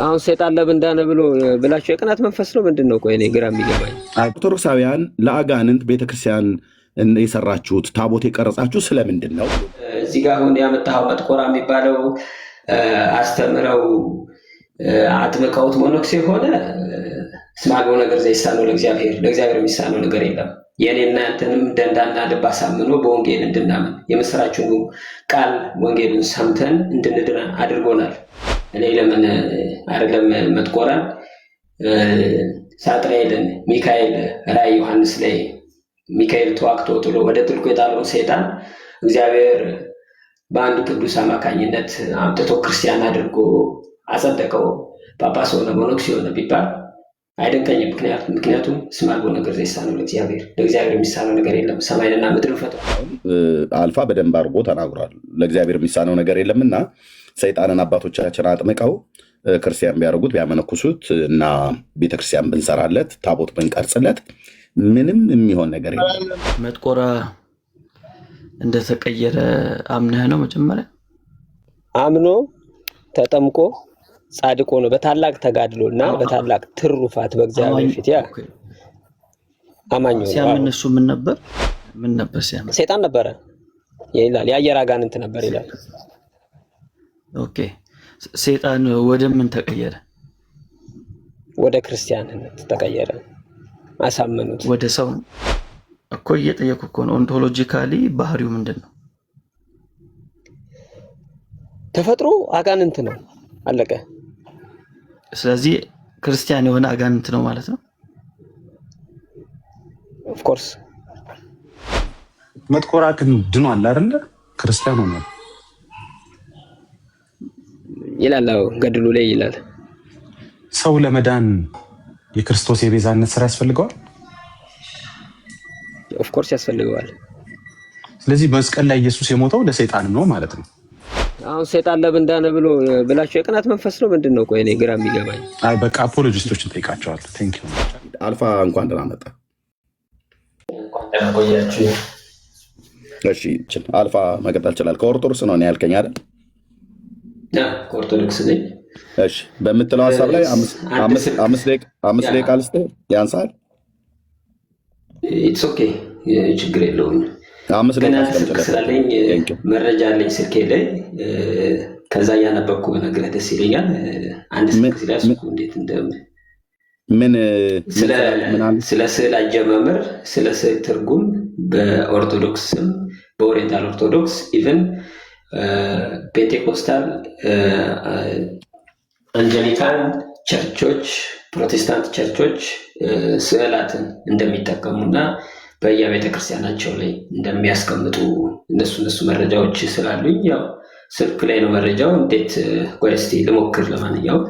አሁን ሰይጣን ለብንዳነ ብሎ ብላችሁ የቅናት መንፈስ ነው ምንድነው? ቆይ እኔ ግራ የሚገባኝ ኦርቶዶክሳውያን ለአጋንንት ቤተክርስቲያን የሰራችሁት ታቦት የቀረጻችሁ ስለምንድን ነው? እዚህ ጋር አሁን ያመጣው መጥቆራ የሚባለው አስተምረው አጥምቀውት ሞኖክስ የሆነ ስማገው ነገር ዘይሳነው ለእግዚአብሔር የሚሳነው ነገር የለም። የኔና ያንተንም ደንዳና ልብ አሳምኖ በወንጌል እንድናምን የምስራቹን ቃል ወንጌሉን ሰምተን እንድንድን አድርጎናል። እኔ ለምን አይደለም መጥቆራን ሳጥናኤልን ሚካኤል ራእይ ዮሐንስ ላይ ሚካኤል ተዋክቶ ጥሎ ወደ ጥልቁ የጣለውን ሰይጣን እግዚአብሔር በአንድ ቅዱስ አማካኝነት አምጥቶ ክርስቲያን አድርጎ አጸደቀው። ጳጳስ ሆነ ሞኖክስ ሆነ ቢባል አይደንቀኝም። ምክንያቱም ስማልቦ ነገር ዘይሳነው ለእግዚአብሔር የሚሳነው ነገር የለም። ሰማይንና ምድርን ፈጥሯል። አልፋ በደንብ አድርጎ ተናግሯል። ለእግዚአብሔር የሚሳነው ነገር የለምና ሰይጣንን አባቶቻችን አጥምቀው ክርስቲያን ቢያደርጉት ቢያመነኩሱት እና ቤተክርስቲያን ብንሰራለት ታቦት ብንቀርጽለት ምንም የሚሆን ነገር የለም። መጥቆራ እንደተቀየረ አምነህ ነው? መጀመሪያ አምኖ ተጠምቆ ጻድቆ ነው በታላቅ ተጋድሎና በታላቅ ትሩፋት በእግዚአብሔር ፊት ያ አማኝ ነው። ሲያምን እሱ ምን ነበር ሲያምን? ሰይጣን ነበረ ይላል። የአየር አጋንንት ነበር ይላል። ኦኬ፣ ሰይጣን ወደ ምን ተቀየረ? ወደ ክርስቲያንነት ተቀየረ። አሳመኑት። ወደ ሰው እኮ እየጠየኩ እኮ ነው። ኦንቶሎጂካሊ ባህሪው ምንድን ነው? ተፈጥሮ አጋንንት ነው። አለቀ። ስለዚህ ክርስቲያን የሆነ አጋንንት ነው ማለት ነው። ኦፍ ኮርስ መጥቆራ ግን ድኗል አይደለ? ክርስቲያን ሆነ ይላል ገድሉ ላይ ይላል። ሰው ለመዳን የክርስቶስ የቤዛነት ስራ ያስፈልገዋል። ኦፍ ኮርስ ያስፈልገዋል። ስለዚህ መስቀል ላይ ኢየሱስ የሞተው ለሰይጣን ነው ማለት ነው። አሁን ሰይጣን ለብንዳነ ብሎ ብላችሁ የቅናት መንፈስ ነው ምንድነው? ቆይ እኔ ግራ የሚገባኝ። አይ በቃ አፖሎጂስቶችን ጠይቃቸዋለሁ። ቴንክ ዩ አልፋ እንኳን ደህና መጣ። እንኳን ደህና ቆያችሁ። እሺ አልፋ መቀጠል ይችላል። ከኦርቶዶክስ ነው ያልከኝ አይደል? ከኦርቶዶክስ ነኝ። እሺ በምትለው ሐሳብ ላይ አምስት ደቂቃ ልስጥህ፣ ያንሳል? ኢትስ ኦኬ፣ ችግር የለውም። አምስት ደቂቃ ስላለኝ መረጃ አለኝ ስልኬ ላይ፣ ከዛ እያነበብኩ በነገርህ ደስ ይለኛል። አንድ ስልክ ሲላስኩ እንዴት ስለ ስዕል አጀማመር፣ ስለ ስዕል ትርጉም በኦርቶዶክስም በኦሪየንታል ኦርቶዶክስ ኢቨን ፔንቴኮስታል፣ አንጀሊካን ቸርቾች፣ ፕሮቴስታንት ቸርቾች ስዕላትን እንደሚጠቀሙና በየቤተ ክርስቲያናቸው ላይ እንደሚያስቀምጡ እነሱ መረጃዎች ስላሉኝ ያው ስልክ ላይ ነው መረጃው። እንዴት ቆይ እስቲ ልሞክር። ለማንኛውም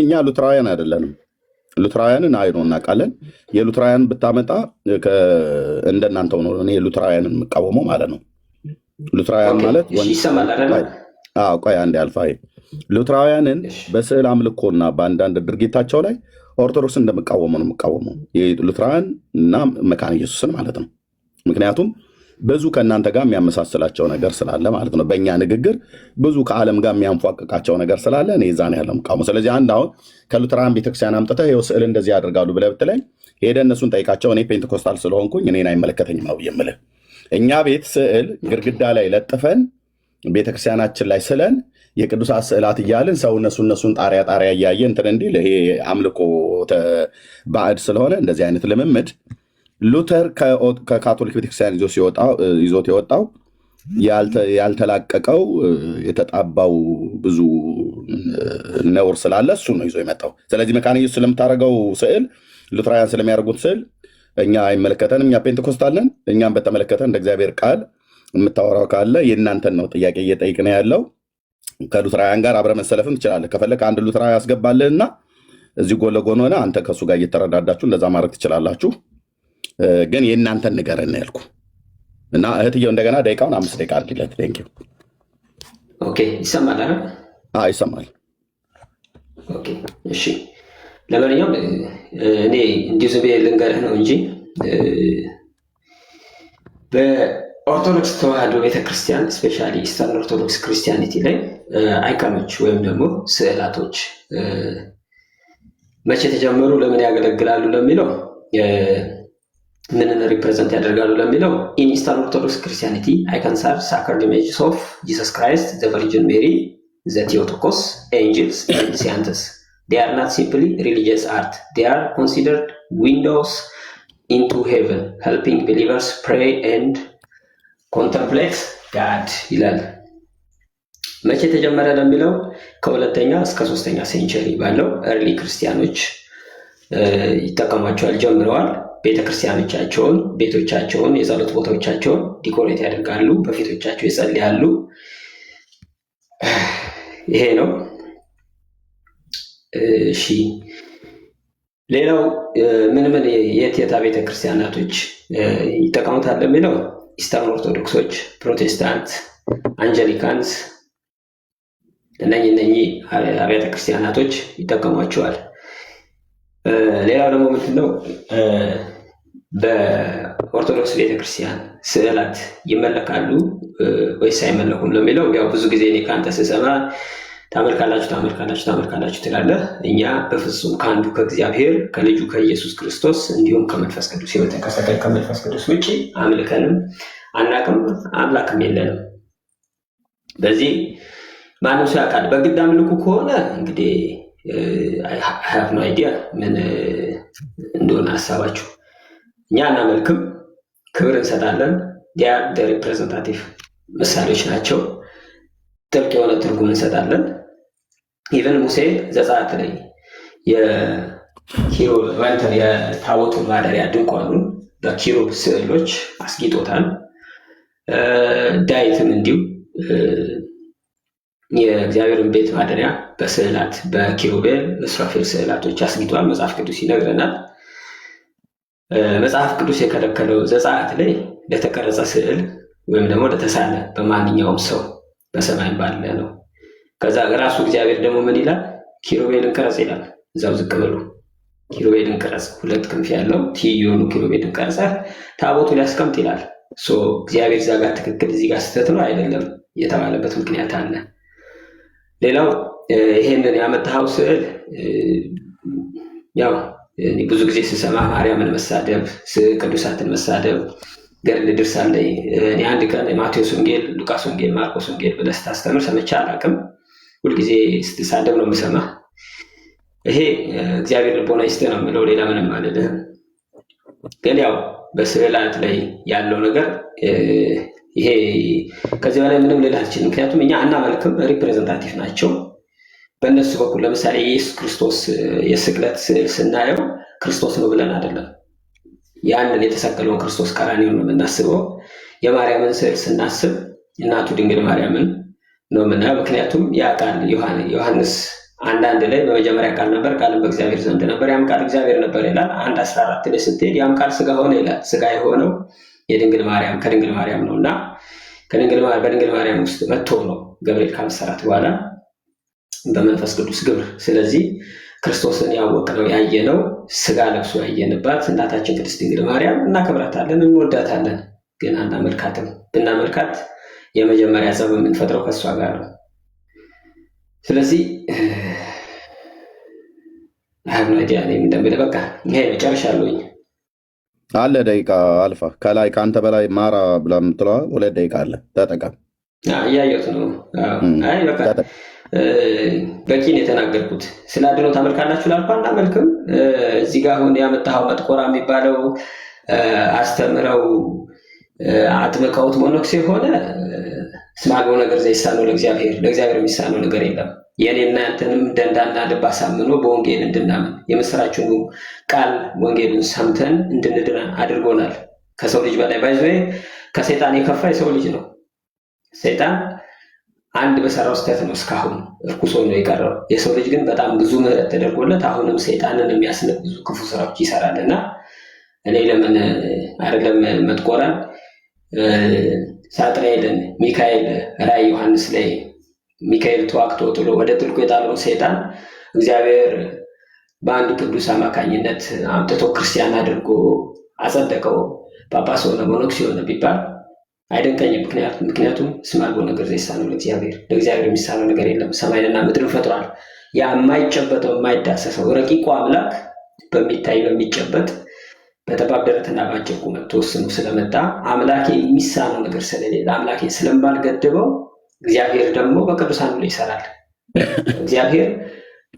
እኛ ሉትራውያን አይደለንም። ሉትራውያንን አይኖ እናውቃለን። የሉትራውያን ብታመጣ እንደናንተው ነው። እኔ ሉትራውያንን የምቃወመው ማለት ነው። ሉትራውያን ማለት ይሰማል አይደል? ቆይ አንዴ አልፋ ሉትራውያንን በስዕል አምልኮና በአንዳንድ ድርጊታቸው ላይ ኦርቶዶክስ እንደምቃወመው ነው የምቃወመው፣ ሉትራውያን እና መካነ ኢየሱስን ማለት ነው። ምክንያቱም ብዙ ከእናንተ ጋር የሚያመሳስላቸው ነገር ስላለ ማለት ነው። በእኛ ንግግር ብዙ ከዓለም ጋር የሚያንፏቅቃቸው ነገር ስላለ እኔ ዛን ያለው የምቃወመው። ስለዚህ አንድ አሁን ከሉትራውያን ቤተክርስቲያን አምጥተህ ይኸው ስዕል እንደዚህ ያደርጋሉ ብለህ ብትለኝ ሄደህ እነሱን ጠይቃቸው። እኔ ፔንቴኮስታል ስለሆንኩኝ እኔን አይመለከተኝም ነው የምልህ። እኛ ቤት ስዕል ግድግዳ ላይ ለጥፈን ቤተክርስቲያናችን ላይ ስለን የቅዱሳት ስዕላት እያልን ሰው እነሱን ጣሪያ እያየ እንትን እንዲል ይሄ አምልኮ ባዕድ ስለሆነ እንደዚህ አይነት ልምምድ ሉተር ከካቶሊክ ቤተክርስቲያን ይዞት የወጣው ያልተላቀቀው የተጣባው ብዙ ነውር ስላለ እሱ ነው ይዞ የመጣው። ስለዚህ መካነ ኢየሱስ ስለምታደርገው ስዕል፣ ሉትራውያን ስለሚያደርጉት ስዕል እኛ አይመለከተንም። እኛ ፔንቴኮስታል ነን። እኛም በተመለከተ እንደ እግዚአብሔር ቃል የምታወራው ካለ የእናንተን ነው ጥያቄ እየጠይቅን ያለው። ከሉትራውያን ጋር አብረ መሰለፍም ትችላለህ። ከፈለክ አንድ ሉትራዊ ያስገባልህና እዚህ ጎን ለጎን ሆነ አንተ ከእሱ ጋር እየተረዳዳችሁ እንደዛ ማድረግ ትችላላችሁ። ግን የእናንተን ንገረን ያልኩ እና እህትየው እንደገና ደቂቃውን 5 ደቂቃ አድርጊለት። ቴንኪው። ኦኬ፣ ይሰማል አይደል? ይሰማል። ኦኬ፣ እሺ። ለማንኛውም እኔ እንዲሁ ዝም ብዬ ልንገርህ ነው እንጂ ኦርቶዶክስ ተዋህዶ ቤተክርስቲያን ስፔሻሊ ኢስተርን ኦርቶዶክስ ክርስቲያኒቲ ላይ አይካኖች ወይም ደግሞ ስዕላቶች መቼ ተጀመሩ፣ ለምን ያገለግላሉ ለሚለው ምንን ሪፕሬዘንት ያደርጋሉ ለሚለው ኢን ኢስተርን ኦርቶዶክስ ክርስቲያኒቲ አይካንስ አር ሳክረድ ኢሜጅስ ኦፍ ጂሰስ ክራይስት ዘ ቨርጂን ሜሪ ዘ ቴዎቶኮስ ኤንጅልስ ኤንድ ሳይንትስ they are not simply religious art, they are considered windows into heaven helping believers pray and contemplate God ይላል። መቼ ተጀመረ ለሚለው ከሁለተኛ እስከ 3ኛ ሴንቸሪ ባለው early ክርስቲያኖች ይጠቀሟቸዋል ጀምረዋል። ቤተክርስቲያኖቻቸውን፣ ቤቶቻቸውን፣ የጸሎት ቦታዎቻቸውን ዲኮሬት ያደርጋሉ፣ በፊቶቻቸው ይጸልያሉ። ይሄ ነው። እሺ ሌላው ምን የት ቤተክርስቲያናቶች ይጠቀሙታል ለሚለው ኢስተርን ኦርቶዶክሶች፣ ፕሮቴስታንት፣ አንጀሊካንስ እነኚህ አብያተ ክርስቲያናቶች ይጠቀሟቸዋል። ሌላው ደግሞ ምንድነው በኦርቶዶክስ ቤተክርስቲያን ስዕላት ይመለካሉ ወይስ አይመለኩም ለሚለው ያው ብዙ ጊዜ እኔ ካንተ ስሰማ ታመልካላችሁ ትላለህ። እኛ በፍጹም ከአንዱ ከእግዚአብሔር ከልጁ ከኢየሱስ ክርስቶስ እንዲሁም ከመንፈስ ቅዱስ የተቀሰቀለ ከመንፈስ ቅዱስ ውጪ አምልከንም አናቅም፣ አምላክም የለንም። በዚህ ማንም ሰው ያውቃል። በግድ አምልኩ ከሆነ እንግዲህ I have no idea ምን እንደሆነ ሀሳባችሁ። እኛ አናመልክም፣ ክብር እንሰጣለን። they are the representative ምሳሌዎች ናቸው። ጥልቅ የሆነ ትርጉም እንሰጣለን። ኢቨን ሙሴ ዘጸአት ላይ የታቦቱ ማደሪያ ድንኳኑን በኪሩብ ስዕሎች አስጊጦታል። ዳዊትም እንዲሁ የእግዚአብሔርን ቤት ማደሪያ በስዕላት በኪሩቤል በሱራፌል ስዕላቶች አስጊጧል። መጽሐፍ ቅዱስ ይነግረናል። መጽሐፍ ቅዱስ የከለከለው ዘጸአት ላይ ለተቀረጸ ስዕል ወይም ደግሞ ለተሳለ በማንኛውም ሰው በሰማይም ባለ ነው። ከዛ ራሱ እግዚአብሔር ደግሞ ምን ይላል? ኪሩቤልን ቅረጽ ይላል። እዛው ዝቅ ብሎ ኪሩቤልን ቅረጽ፣ 2 ክንፍ ያለው ትይዩኑ ኪሩቤልን ቀርጸ ታቦቱ ሊያስቀምጥ ይላል። እግዚአብሔር እዛ ጋር ትክክል እዚህ ጋር ስህተት ነው አይደለም የተባለበት ምክንያት አለ። ሌላው ይሄንን ያመጣው ስዕል ያው ብዙ ጊዜ ስሰማ ማርያምን መሳደብ፣ ቅዱሳትን መሳደብ ገድል ድርሳን ላይ እኔ አንድ ቀን ማቴዎስ ወንጌል፣ ሉቃስ ወንጌል፣ ማርቆስ ወንጌል ብለህ ስታስተምር ሰምቼ አላውቅም። ሁልጊዜ ስትሳደብ ነው የምሰማህ። ይሄ እግዚአብሔር ልቦና ይስጥህ ነው የምለው፣ ሌላ ምንም አልልህም። ግን ያው በስዕላት ላይ ያለው ነገር ይሄ ከዚህ በላይ ምንም ልልህ አልችልም። ምክንያቱም እኛ አናመልክም፣ ሪፕሬዘንታቲቭ ናቸው። በእነሱ በኩል ለምሳሌ የኢየሱስ ክርስቶስ የስቅለት ስዕል ስናየው ክርስቶስ ነው ብለን አይደለም፣ ያንን የተሰቀለውን ክርስቶስ ቀራንዮን ነው የምናስበው። የማርያምን ስዕል ስናስብ እናቱ ድንግል ማርያምን ነው የምናየው። ምክንያቱም ያ ቃል ዮሐንስ 1:1 ላይ በመጀመሪያ ቃል ነበር፣ ቃልም በእግዚአብሔር ዘንድ ነበር፣ ያም ቃል እግዚአብሔር ነበር ይላል። 1:14 ላይ ስትሄድ ያም ቃል ስጋ ሆነ ይላል። ስጋ የሆነው የድንግል ማርያም ከድንግል ማርያም ነውና በድንግል ማርያም ውስጥ መጥቶ ነው ገብርኤል ካመሰራት በኋላ በመንፈስ ቅዱስ ግብር። ስለዚህ ክርስቶስን ያወቅነው ያየነው ስጋ ለብሶ ያየንባት እናታችን ቅድስት ድንግል ማርያም እናከብራታለን፣ እንወዳታለን። ግን አናመልካትም። ብናመልካት የመጀመሪያ ጸብ የምንፈጥረው ከእሷ ጋር ነው። ስለዚህ አብናዲያ ነኝ እንደምልህ በቃ ይሄ ጨርሻለሁኝ። አለ ደቂቃ አልፋ ከላይ ከአንተ በላይ ማራ ብላ የምትለዋ 2 ደቂቃ አለ፣ ተጠቀም። እያየሁት ነው። አይ በቃ በቂን የተናገርኩት ስለ አድኖ ታመልካላችሁ ላልኩ አናመልክም። እዚህ ጋር አሁን ያመጣኸው መጥቆራ የሚባለው አስተምረው አጥምቀውት ሞኖክስ የሆነ ስማገው ነገር ዘይሳነው ለእግዚአብሔር የሚሳነው ነገር የለም። የኔና ያንተንም ደንዳና ልብ አሳምኖ በወንጌል እንድናምን የምስራችን ቃል ወንጌሉን ሰምተን እንድንድን አድርጎናል። ከሰው ልጅ በላይ ባይዘ ከሰይጣን የከፋ የሰው ልጅ ነው። ሰይጣን አንድ በሰራው ስህተት ነው እስካሁን እርኩስ ሆኖ የቀረው። የሰው ልጅ ግን በጣም ብዙ ምህረት ተደርጎለት አሁንም ሰይጣንን የሚያስንቅ ብዙ ክፉ ስራዎች ይሰራልና እኔ ለምን አይደለም መጥቆራን ሳጥናኤልን ሚካኤል ራእይ ዮሐንስ ላይ ሚካኤል ተዋግቶ ጥሎ ወደ ጥልቁ የጣለውን ሰይጣን እግዚአብሔር በአንድ ቅዱስ አማካኝነት አምጥቶ ክርስቲያን አድርጎ አጸደቀው። ጳጳስ ሆነ ሞኖክስ ሆነ ቢባል አይደንቀኝም። ምክንያቱም እስመ አልቦ ነገር ዘይሳነው ለእግዚአብሔር፣ ለእግዚአብሔር የሚሳነው ነገር የለም። ሰማይንና ምድርን ፈጥሯል። ያ የማይጨበጠው የማይዳሰሰው ረቂቁ አምላክ በሚታይ በሚጨበጥ በጠባብ ደረትና በአጭር ቁመት ተወስኖ ስለመጣ አምላኬ የሚሳነው ነገር ስለሌለ አምላኬን ስለማልገድበው እግዚአብሔር ደግሞ በቅዱሳኑ ላይ ይሰራል። እግዚአብሔር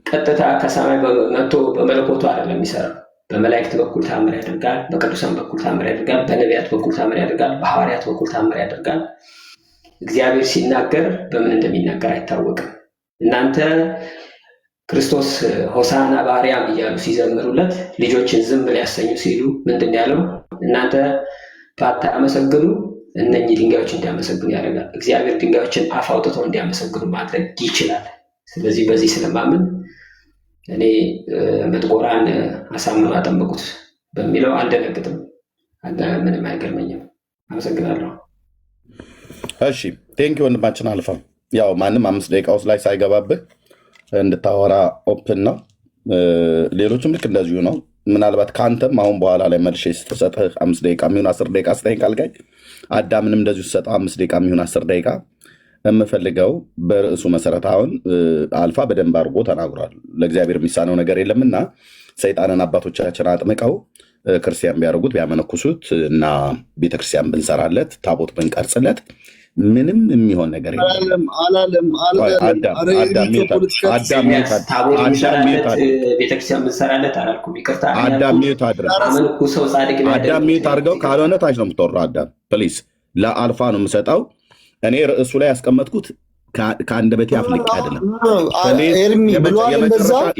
ቀጥታ ከሰማይ መጥቶ በመለኮቱ አይደለም የሚሰራው። በመላእክት በኩል ታምር ያደርጋል፣ በቅዱሳን በኩል ታምር ያደርጋል፣ በነቢያት በኩል ታምር ያደርጋል፣ በሐዋርያት በኩል ታምር ያደርጋል። እግዚአብሔር ሲናገር በምን እንደሚናገር አይታወቅም። እናንተ ክርስቶስ ሆሳዕና በአርያም እያሉ ሲዘምሩለት ልጆችን ዝም ሊያሰኙ ሲሉ ምንድን ያለው? እናንተ ባታመሰግኑ እነኚህ ድንጋዮች እንዲያመሰግኑ ያደርጋል። እግዚአብሔር ድንጋዮችን አፍ አውጥተው እንዲያመሰግኑ ማድረግ ይችላል። ስለዚህ በዚህ ስለማምን እኔ መጥቆራን አሳምኖ አጠመቁት በሚለው አልደነግጥም፣ ምንም አይገርመኝም። አመሰግናለሁ። እሺ ቴንኪ ወንድማችን አልፋ። ያው ማንም 5 ደቂቃ ውስጥ ላይ ሳይገባብህ እንድታወራ ኦፕን ነው። ሌሎችም ልክ እንደዚሁ ነው። ምናልባት ከአንተም አሁን በኋላ ላይ መልሼ ስትሰጥህ 5 ደቂቃ የሚሆን 10 ደቂቃ ስጠኝ ካልጋኝ አዳምንም እንደዚሁ ስሰጠው 5 ደቂቃ የሚሆን 10 ደቂቃ የምፈልገው በርዕሱ መሰረት አሁን አልፋ በደንብ አድርጎ ተናግሯል። ለእግዚአብሔር የሚሳነው ነገር የለምና ሰይጣንን አባቶቻችን አጥምቀው ክርስቲያን ቢያደርጉት ቢያመነኩሱት እና ቤተክርስቲያን ብንሰራለት ታቦት ብንቀርጽለት ምንም የሚሆን ነገር የለም። አዳሚት አድርገው ካልሆነ ታች ነው የምትወራው። አዳም ፕሊዝ ለአልፋ ነው የምሰጠው። እኔ ርዕሱ ላይ ያስቀመጥኩት ከአንደበቴ አፍልቄ አይደለም።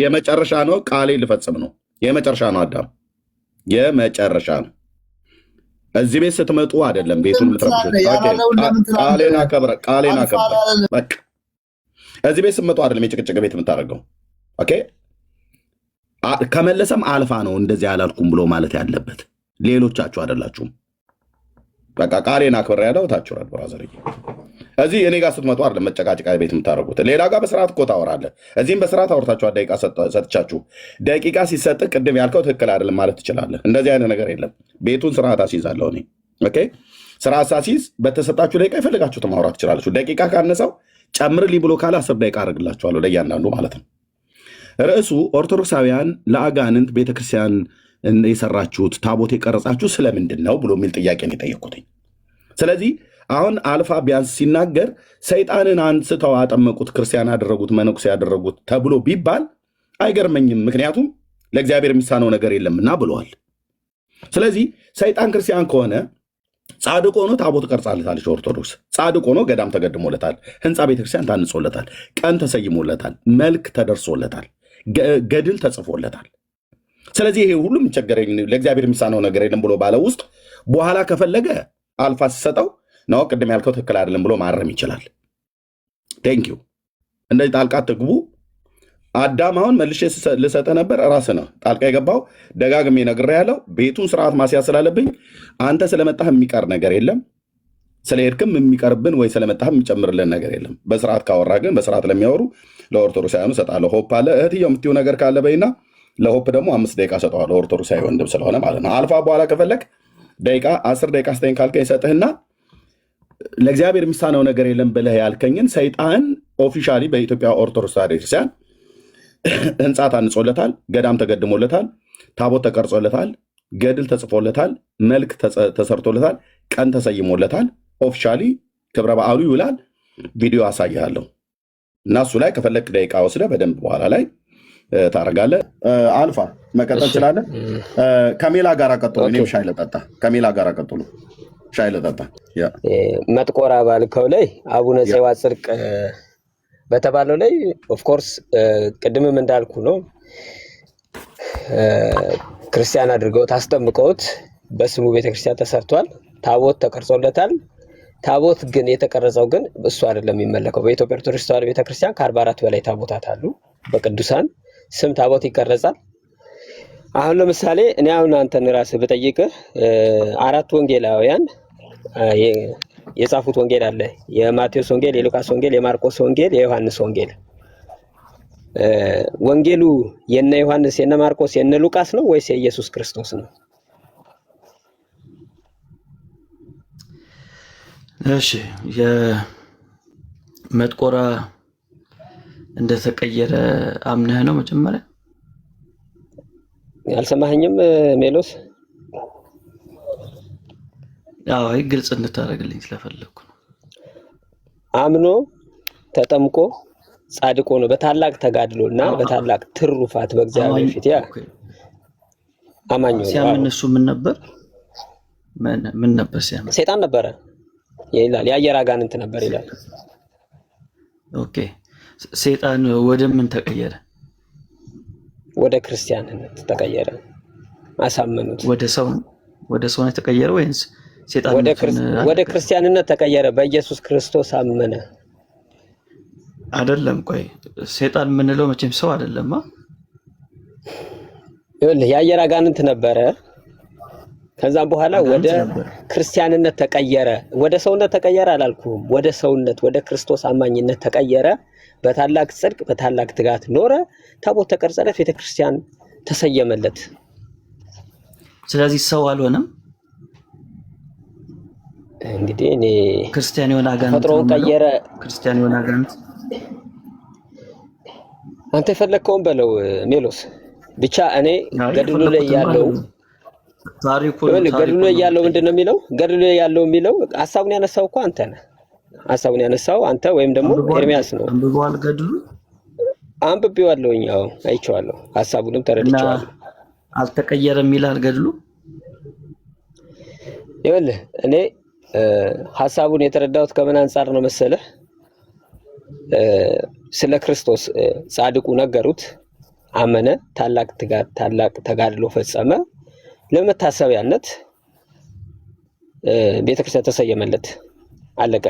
የመጨረሻ ነው፣ ቃሌ ልፈጽም ነው። የመጨረሻ ነው አዳም፣ የመጨረሻ ነው። እዚህ ቤት ስትመጡ አይደለም ቤቱን ቃሌን አከብረ በቃ እዚህ ቤት ስትመጡ አይደለም የጭቅጭቅ ቤት የምታደርገው። ኦኬ ከመለሰም አልፋ ነው እንደዚህ አላልኩም ብሎ ማለት ያለበት፣ ሌሎቻችሁ አይደላችሁም። በቃ ቃሌን አክብረ ያለው ታችኋል። ብራዘር እዚህ እኔ ጋር ስትመጡ አይደለም መጨቃጨቃ ቤት የምታደርጉት። ሌላ ጋር በስርዓት እኮ ታወራለህ። እዚህም በስርዓት አውርታችኋል። ደቂቃ ሰጥቻችሁ ደቂቃ ሲሰጥ ቅድም ያልከው ትክክል አይደለም ማለት ትችላለህ። እንደዚህ አይነት ነገር የለም። ቤቱን ስርዓት አስይዛለሁ እኔ። ኦኬ ስርዓት ሳስይዝ በተሰጣችሁ ደቂቃ የፈለጋችሁት ማውራት ትችላለችሁ። ደቂቃ ካነሰው ጨምርልኝ ብሎ ካለ 10 ደቂቃ አደርግላችኋለሁ ለእያንዳንዱ ማለት ነው። ርዕሱ ኦርቶዶክሳውያን ለአጋንንት ቤተክርስቲያን የሰራችሁት ታቦት የቀረጻችሁ ስለምንድን ነው ብሎ የሚል ጥያቄ ነው የጠየኩትኝ። ስለዚህ አሁን አልፋ ቢያንስ ሲናገር ሰይጣንን አንስተው አጠመቁት፣ ክርስቲያን ያደረጉት፣ መነኩሴ ያደረጉት ተብሎ ቢባል አይገርመኝም። ምክንያቱም ለእግዚአብሔር የሚሳነው ነገር የለምና ብለዋል። ስለዚህ ሰይጣን ክርስቲያን ከሆነ ጻድቅ ሆኖ ታቦት ቀርጻለታለች ኦርቶዶክስ። ጻድቅ ሆኖ ገዳም ተገድሞለታል፣ ህንፃ ቤተክርስቲያን ታንጾለታል፣ ቀን ተሰይሞለታል፣ መልክ ተደርሶለታል፣ ገድል ተጽፎለታል። ስለዚህ ይሄ ሁሉም ቸገረኝ ለእግዚአብሔር የሚሳነው ነገር የለም ብሎ ባለ ውስጥ በኋላ ከፈለገ አልፋ ሲሰጠው ነው ቅድም ያልከው ትክክል አይደለም ብሎ ማረም ይችላል። ቴንክ ዩ። እንደዚህ ጣልቃ ትግቡ። አዳም አሁን መልሼ ልሰጠ ነበር፣ ራስ ነው ጣልቃ የገባው። ደጋግሜ ነግሬሃለሁ። ቤቱን ስርዓት ማስያዝ ስላለብኝ አንተ ስለመጣህ የሚቀር ነገር የለም፣ ስለሄድክም የሚቀርብን ወይ ስለመጣህ የሚጨምርልን ነገር የለም። በስርዓት ካወራ ግን በስርዓት ለሚያወሩ ለኦርቶዶክሳውያኑ እሰጣለሁ። ሆፕ አለ እህትየው የምትይው ነገር ካለ በይና ለሆፕ ደግሞ 5 ደቂቃ ሰጠዋለሁ። ኦርቶዶክሳዊ ወንድም ስለሆነ ማለት ነው። አልፋ በኋላ ከፈለግ ደቂቃ 10 ደቂቃ ስጠኝ ካልከኝ ሰጥህና ለእግዚአብሔር የሚሳነው ነገር የለም ብለህ ያልከኝን ሰይጣን ኦፊሻሊ በኢትዮጵያ ኦርቶዶክስ ተዋሕዶ ቤተክርስቲያን ህንፃ ታንጾለታል፣ ገዳም ተገድሞለታል፣ ታቦት ተቀርጾለታል፣ ገድል ተጽፎለታል፣ መልክ ተሰርቶለታል፣ ቀን ተሰይሞለታል። ኦፊሻሊ ክብረ በዓሉ ይውላል። ቪዲዮ አሳይሃለሁ እና እሱ ላይ ከፈለግ ደቂቃ ወስደህ በደንብ በኋላ ላይ ታደርጋለህ። አልፋ መቀጠል ትችላለህ። ከሜላ ጋር ቀጥሎ እኔም ሻይ ልጠጣ። ከሜላ ጋር ቀጥሎ ሻይ ልጠጣ። መጥቆራ ባልከው ላይ አቡነ ዘዋ ጽድቅ በተባለው ላይ ኦፍኮርስ ቅድምም እንዳልኩ ነው ክርስቲያን አድርገውት አስጠምቀውት በስሙ ቤተክርስቲያን ተሰርቷል፣ ታቦት ተቀርጾለታል። ታቦት ግን የተቀረጸው ግን እሱ አይደለም የሚመለከው። በኢትዮጵያ ኦርቶዶክስ ተዋሕዶ ቤተክርስቲያን ከ44 በላይ ታቦታት አሉ። በቅዱሳን ስም ታቦት ይቀረጻል። አሁን ለምሳሌ እኔ አሁን አንተን ራስህ ብጠይቅህ 4 ወንጌላውያን የጻፉት ወንጌል አለ። የማቴዎስ ወንጌል፣ የሉቃስ ወንጌል፣ የማርቆስ ወንጌል፣ የዮሐንስ ወንጌል። ወንጌሉ የነ ዮሐንስ፣ የነ ማርቆስ፣ የነ ሉቃስ ነው ወይስ የኢየሱስ ክርስቶስ ነው? እሺ የመጥቆራ እንደተቀየረ አምነህ ነው መጀመሪያ? አልሰማኸኝም ሜሎስ? አዎ ግልጽ እንድታደርግልኝ ስለፈለኩ ነው። አምኖ ተጠምቆ ጻድቆ ነው በታላቅ ተጋድሎና በታላቅ ትሩፋት በእግዚአብሔር ፊት ያ አማኝ ነው። ሲያምን እሱ ምን ነበር ሲያምን? ሰይጣን ነበረ ይላል። የአየር አጋንንት ነበር ይላል። ኦኬ ሰይጣን ወደ ምን ተቀየረ? ወደ ክርስቲያንነት ተቀየረ። አሳመኑት። ወደ ሰው ነው የተቀየረ ወይስ ሰይጣን ወደ ክርስቲያንነት ተቀየረ? በኢየሱስ ክርስቶስ አመነ አይደለም። ቆይ ሰይጣን የምንለው መቼም ሰው አይደለማ። ይኸውልህ የአየር አጋንንት ነበረ። ከዛም በኋላ ወደ ክርስቲያንነት ተቀየረ። ወደ ሰውነት ተቀየረ አላልኩም። ወደ ሰውነት ወደ ክርስቶስ አማኝነት ተቀየረ። በታላቅ ጽድቅ በታላቅ ትጋት ኖረ። ታቦት ተቀርጸለት፣ ቤተክርስቲያን ተሰየመለት። ስለዚህ ሰው አልሆነም። እንግዲህ እኔ ክርስቲያን የሆነ አጋንንት ተፈጥሮውን ቀየረ። ክርስቲያን የሆነ አጋንንት አንተ የፈለከውን በለው ሜሎስ። ብቻ እኔ ገድሉ ላይ ያለው ገድሉ ላይ ያለው ምንድነው የሚለው? ገድሉ ላይ ያለው የሚለው ሐሳቡን ያነሳው እኮ አንተ ነህ። ሐሳቡን ያነሳው አንተ ወይም ደግሞ ኤርሚያስ ነው። አንብበዋል? ገድሉ አንብቤዋለሁኝ። አዎ አይቼዋለሁ። ሐሳቡንም ተረድቼዋለሁ። አልተቀየረም ይላል ገድሉ። ይኸውልህ እኔ ሐሳቡን የተረዳሁት ከምን አንፃር ነው መሰለህ? ስለ ክርስቶስ ጻድቁ ነገሩት፣ አመነ፣ ታላቅ ትጋት ታላቅ ተጋድሎ ፈጸመ፣ ለመታሰቢያነት ቤተክርስቲያን ተሰየመለት። አለቀ።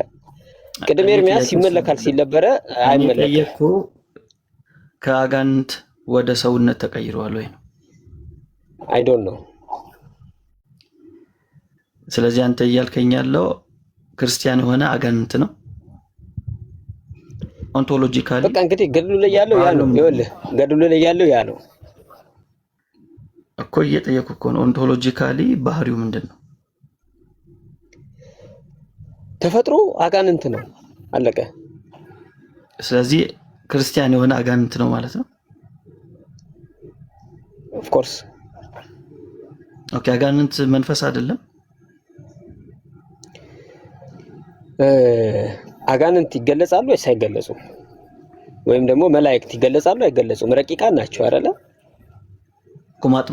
ቅድም ኤርሚያስ ይመለካል ሲል ነበረ። አይመለክም። ከአጋንንት ወደ ሰውነት ተቀይሯል ወይ ነው? አይ ዶንት ኖ። ስለዚህ አንተ እያልከኝ ያለው ክርስቲያን የሆነ አጋንንት ነው ኦንቶሎጂካሊ። በቃ እንግዲህ ገድሉ ላይ ያለው ያ ነው። ይኸውልህ ገድሉ ላይ ያለው ያ ነው እኮ እየጠየኩ እኮ ነው። ኦንቶሎጂካሊ ባህሪው ምንድን ነው? ተፈጥሮ አጋንንት ነው። አለቀ። ስለዚህ ክርስቲያን የሆነ አጋንንት ነው ማለት ነው። ኦፍ ኮርስ። ኦኬ አጋንንት መንፈስ አይደለም? አጋንንት ይገለጻሉ ወይስ አይገለጹም? ወይም ደግሞ መላእክት ይገለጻሉ አይገለጹም? ረቂቃን ናቸው አይደለ?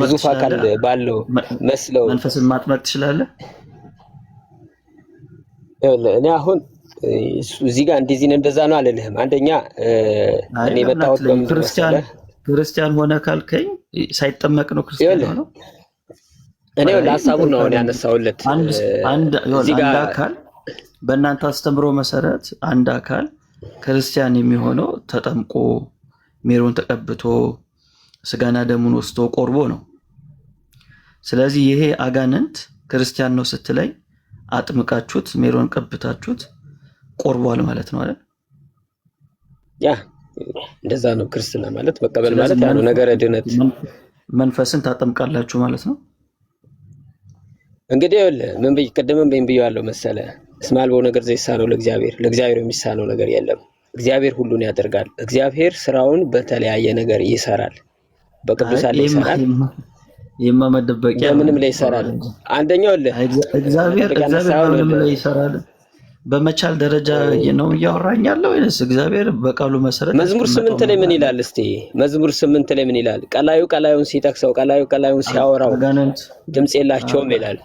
ግዙፍ አካል ባለው መስለው መንፈስን ማጥመቅ ትችላለህ? እኔ አሁን እዚህ ጋር እንደዚህ ነው እንደዛ ነው አልልህም። አንደኛ እኔ መጣሁት ክርስቲያን ሆነ ካልከኝ ሳይጠመቅ ነው ክርስቲያን ሆነው? እኔ ለሐሳቡን ነው ያነሳውለት። አንድ አካል በእናንተ አስተምሮ መሰረት አንድ አካል ክርስቲያን የሚሆነው ተጠምቆ ሜሮን ተቀብቶ ስጋና ደሙን ወስዶ ቆርቦ ነው። ስለዚህ ይሄ አጋንንት ክርስቲያን ነው ስትለኝ አጥምቃችሁት ሜሮን ቀብታችሁት ቆርቧል ማለት ነው አይደል? ያ እንደዛ ነው። ክርስትና ማለት መቀበል ማለት ያ ነው። ነገረ ድነት መንፈስን ታጠምቃላችሁ ማለት ነው። እንግዲህ ምን ቅድምም ብዬዋለሁ መሰለ እስማልቦ ነገር ዘይሳነው ለእግዚአብሔር የሚሳነው ነገር የለም። እግዚአብሔር ሁሉን ያደርጋል። እግዚአብሔር ስራውን በተለያየ ነገር ይሰራል። በቅዱሳን ላይ ይሰራል። የማመደበቂያ ምንም ላይ ይሰራል። አንደኛው እግዚአብሔር ምንም ላይ ይሰራል። በመቻል ደረጃ ነው እያወራኝ ያለው ወይስ እግዚአብሔር በቃሉ መሰረት? መዝሙር 8 ላይ ምን ይላል? እስቲ መዝሙር 8 ላይ ምን ይላል? ቀላዩን ሲጠቅሰው ቀላዩን ሲያወራው ድምጽ የላቸውም ይላል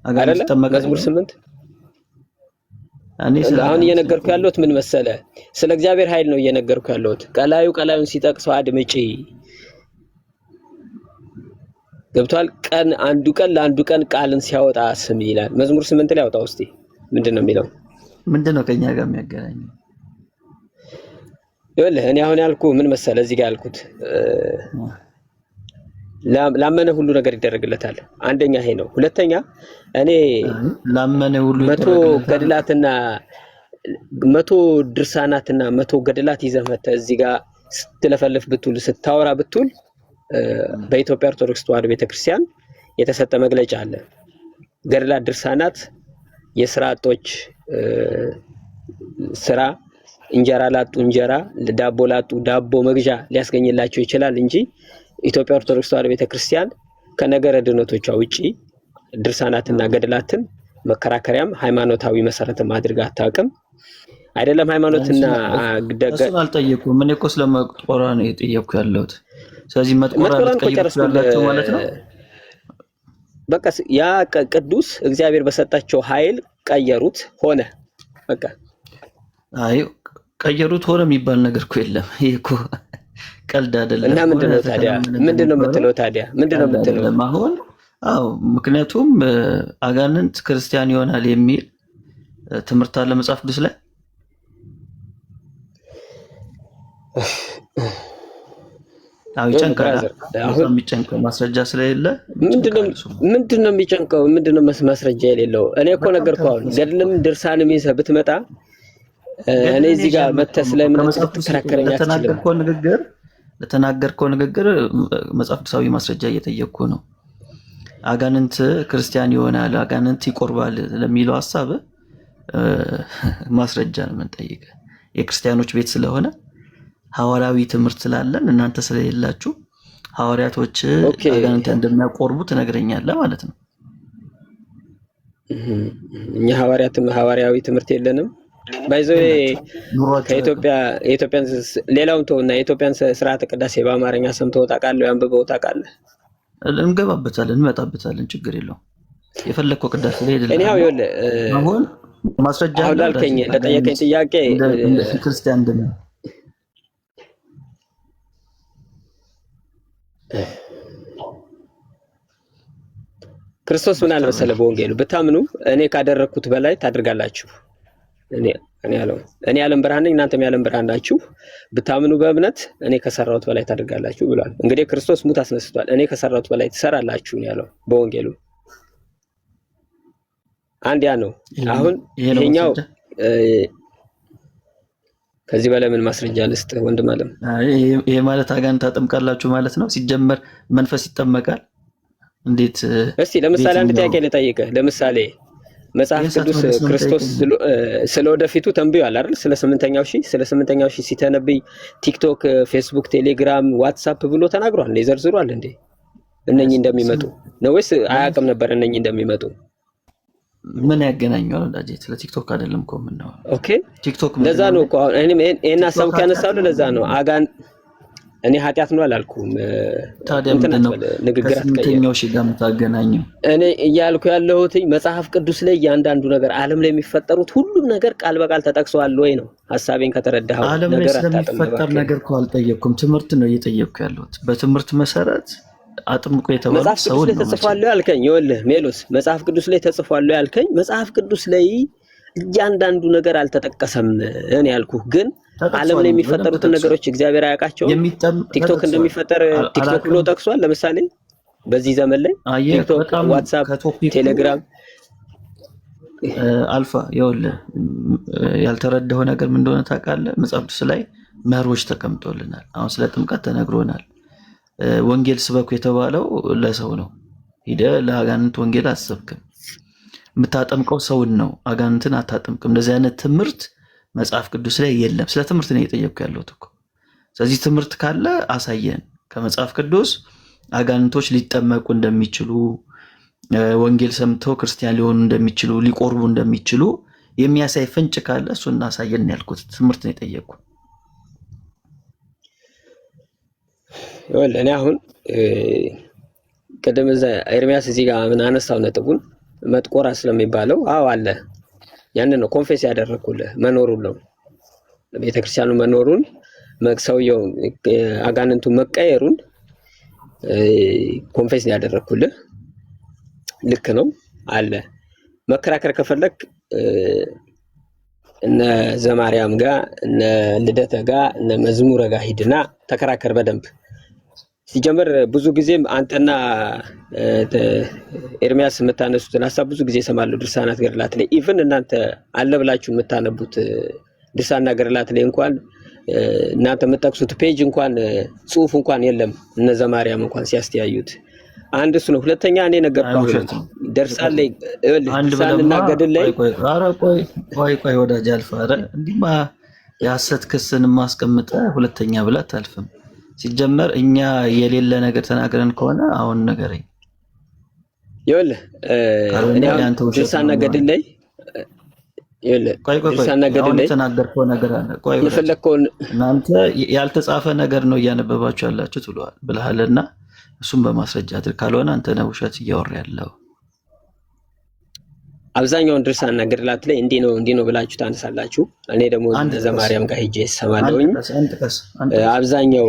አይደለ? መዝሙር 8 አሁን እየነገርኩ ያለሁት ምን መሰለ? ስለ እግዚአብሔር ኃይል ነው እየነገርኩ ያለሁት። ቀላዩን ሲጠቅሰው አድምጪ። ገብቷል? ቀን ለአንዱ ቀን ቃልን ሲያወጣ ስም ይላል። መዝሙር 8 ላይ አውጣው እስቲ። ምንድነው የሚለው? ምንድነው ከኛ ጋር የሚያገናኘው? ይኸውልህ እኔ አሁን ያልኩ ምን መሰለ? እዚህ ጋር ያልኩት ላመነ ሁሉ ነገር ይደረግለታል። አንደኛ ይሄ ነው። ሁለተኛ እኔ ላመነ ሁሉ 100 ድርሳናትና 100 ገድላት ይዘህ መተህ እዚህ ጋር ስትለፈልፍ ብትውል ስታወራ ብትውል በኢትዮጵያ ኦርቶዶክስ ተዋሕዶ ቤተክርስቲያን የተሰጠ መግለጫ አለ። ገድላት፣ ድርሳናት የስራ አጦች ስራ፣ እንጀራ ላጡ እንጀራ፣ ዳቦ ላጡ ዳቦ መግዣ ሊያስገኝላቸው ይችላል እንጂ ኢትዮጵያ ኦርቶዶክስ ተዋሕዶ ቤተክርስቲያን ከነገረ ድነቶቿ ውጪ ድርሳናትና ገድላትን መከራከሪያም ሃይማኖታዊ መሰረትም አድርጋ አታውቅም። አይደለም ሃይማኖትና እሱን አልጠየኩም። እኔ እኮ ስለመጥቆራ ነው የጠየኩ ያለሁት። ስለዚህ መጥቆራ ልትቀይሩላችሁ ማለት ነው። በቃ ያ ቅዱስ እግዚአብሔር በሰጣቸው ኃይል ቀየሩት ሆነ። በቃ አይ ቀየሩት ሆነ የሚባል ነገር እኮ የለም። ይሄ እኮ ቀልድ አይደለም። እና ምንድነው ታዲያ? ምንድነው የምትለው ታዲያ? ምንድነው የምትለው? አሁን ምክንያቱም አጋንንት ክርስቲያን ይሆናል የሚል ትምህርት አለ መጽሐፍ ቅዱስ ላይ። ይጨንቃል። አሁን የሚጨንቀው ማስረጃ ስለሌለ ምንድነው የሚጨንቀው? ምንድነው ማስረጃ የሌለው? እኔ እኮ ነገርኩህ። አሁን ገድልም ድርሳንም ይዘህ ብትመጣ እኔ እዚህ ጋር መተህ ስለምን ትከራከረኝ አትችልም። ለተናገርከው ንግግር መጽሐፍ ቅዱሳዊ ማስረጃ እየጠየቅኩ ነው። አጋንንት ክርስቲያን ይሆናል፣ አጋንንት ይቆርባል ለሚለው ሐሳብ ማስረጃ ነው የምንጠይቀው። የክርስቲያኖች ቤት ስለሆነ ሐዋርያዊ ትምህርት ስላለን እናንተ ስለሌላችሁ ሐዋርያቶች አጋንንት እንደሚያቆርቡ ትነግረኛለህ ማለት ነው። እኛ ሐዋርያዊ ትምህርት የለንም። ባይዘው የኢትዮጵያን ሌላውን ተውና የኢትዮጵያን ስርዓተ ቅዳሴ በአማርኛ ሰምተው ታውቃለህ? አንብበው ታውቃለህ? እንገባበታለን፣ እንመጣበታለን፣ ችግር የለውም። የፈለከው ቅዳሴ ላይ አይደለም። እኔ ይኸውልህ አሁን ማስረጃ ለጠየቀኝ ጥያቄ ክርስቲያን እንደምን ክርስቶስ ምን አለ መሰለህ በወንጌሉ ብታምኑ እኔ ካደረኩት በላይ ታደርጋላችሁ። እኔ የዓለም ብርሃን ነኝ፣ እናንተም የዓለም ብርሃን ናችሁ። ብታምኑ በእምነት እኔ ከሰራሁት በላይ ታደርጋላችሁ ብሏል። እንግዲህ ክርስቶስ ሙት አስነስቷል። እኔ ከሰራሁት በላይ ትሰራላችሁ ነው ያለው በወንጌሉ። አንድ ያ ነው። አሁን ይሄኛው ከዚህ በላይ ምን ማስረጃ ልስጥ ወንድም አለም? ይሄ ማለት አጋንንት ታጠምቃላችሁ ማለት ነው። ሲጀመር መንፈስ ይጠመቃል እንዴት? እስቲ ለምሳሌ አንድ ጥያቄ ልጠይቅህ። ለምሳሌ መጽሐፍ ቅዱስ ክርስቶስ ስለወደፊቱ ተንብዮአል አይደል? ስለ 8ኛው ሺህ ሲተነብይ ቲክቶክ፣ ፌስቡክ፣ ቴሌግራም፣ ዋትስአፕ ብሎ ተናግሯል። እንዴ ዘርዝሯል እንዴ እነኚህ እንደሚመጡ ነው ወይስ አያውቅም ነበር እነኚህ እንደሚመጡ? ምን ያገናኘዋል ወዳጄ? ስለ ቲክቶክ አይደለም እኮ ምን ነው። ኦኬ ቲክቶክ ለዛ ነው እኮ እኔም ይሄን ሐሳብ ካነሳው ለዛ ነው እኔ ኃጢአት ነው አላልኩም። ታዲያ ምንድነው ንግግር አትቀየው? እሺ ጋር የምታገናኘው እኔ እያልኩ ያለሁት መጽሐፍ ቅዱስ ላይ እያንዳንዱ ነገር ዓለም ላይ የሚፈጠሩት ሁሉም ነገር ቃል በቃል ተጠቅሷል ወይ ነው ሐሳቤን ከተረዳኸው። ዓለም ላይ ስለሚፈጠር ነገር እኮ አልጠየቅኩም፣ ትምህርት ነው እየጠየቅኩ ያለሁት። በትምህርት መሰረት አጥምቆ የተባለው ሰው ነው ተጽፏል ያልከኝ። ይኸውልህ ሜሎስ መጽሐፍ ቅዱስ ላይ ተጽፏል ያልከኝ፣ መጽሐፍ ቅዱስ ላይ እያንዳንዱ ነገር አልተጠቀሰም። እኔ ያልኩህ ግን ዓለም ላይ የሚፈጠሩትን ነገሮች እግዚአብሔር አያውቃቸውም። ቲክቶክ እንደሚፈጠር ቲክቶክ ብሎ ጠቅሷል። ለምሳሌ በዚህ ዘመን ላይ ቲክቶክ፣ ዋትስአፕ፣ ቴሌግራም አልፋ ይኸውልህ ያልተረዳው ነገር ምን እንደሆነ ታውቃለህ? መጽሐፍ ቅዱስ ላይ መርሆች ተቀምጦልናል። አሁን ስለ ጥምቀት ተነግሮናል። ወንጌል ስበኩ የተባለው ለሰው ነው። ሄደህ ለአጋንንት ወንጌል አሰብክም። የምታጠምቀው ሰውን ነው፣ አጋንንትን አታጠምቅም። እንደዚህ አይነት ትምህርት መጽሐፍ ቅዱስ ላይ የለም። ስለ ትምህርት ነው እየጠየቅኩ ያለሁት እኮ። ስለዚህ ትምህርት ካለ አሳየን ከመጽሐፍ ቅዱስ አጋንንቶች ሊጠመቁ እንደሚችሉ፣ ወንጌል ሰምተው ክርስቲያን ሊሆኑ እንደሚችሉ፣ ሊቆርቡ እንደሚችሉ የሚያሳይ ፍንጭ ካለ እሱን አሳየን ያልኩት። ትምህርት ነው የጠየቅኩ። እኔ አሁን ቅድም እዛ ኤርሚያስ እዚህ ጋር ምን አነሳው ነጥቡን መጥቆራ ስለሚባለው አለ። ያንን ነው ኮንፌስ ያደረኩልህ መኖሩን ነው ቤተክርስቲያኑ መኖሩን ሰውየው አጋንንቱ መቀየሩን ኮንፌስ ያደረኩልህ ልክ ነው አለ። መከራከር ከፈለክ እነ ዘማርያም ጋር እነ ልደተ ጋር እነ መዝሙረ ጋር ሂድና ተከራከር በደንብ። ሲጀምር ብዙ ጊዜም አንተና ኤርሚያስ የምታነሱትን ሐሳብ ብዙ ጊዜ ሰማለሁ ድርሳናት ገድላት ላይ ኢቭን እናንተ አለ ብላችሁ የምታነቡት ድርሳና ገድላት ላይ እንኳን እናንተ የምትጠቅሱት ፔጅ እንኳን ጽሁፍ እንኳን የለም። እነ ዘማርያም እንኳን ሲያስተያዩት አንድ እሱ ነው። ሁለተኛ እኔ ነገርኩህ ደርሳን ላይ ድርሳንና ገድል ላይ ቆይ ወዳጅ አልፋ እንዲማ የሐሰት ክስን ማስቀምጠ ሁለተኛ ብላ አታልፍም። ሲጀመር እኛ የሌለ ነገር ተናግረን ከሆነ አሁን ነገረኝ። ይኸውልህ እኔ ድርሳንና ገድል ላይ ድርሳንና ገድል ላይ ተናገርከው ነገር አለ። ቆይ የፈለከውን እናንተ ያልተጻፈ ነገር ነው እያነበባችሁ ያላችሁት ብለሃልና እሱም በማስረጃ አድርግ። ካልሆነ አንተ ነው ውሸት እያወራ ያለው። አብዛኛውን ድርሳንና ገድላት ላይ እንዲህ ነው ብላችሁ ታነሳላችሁ። እኔ ደግሞ ዘማርያም ጋር ሄጄ እሰማለሁኝ። አብዛኛው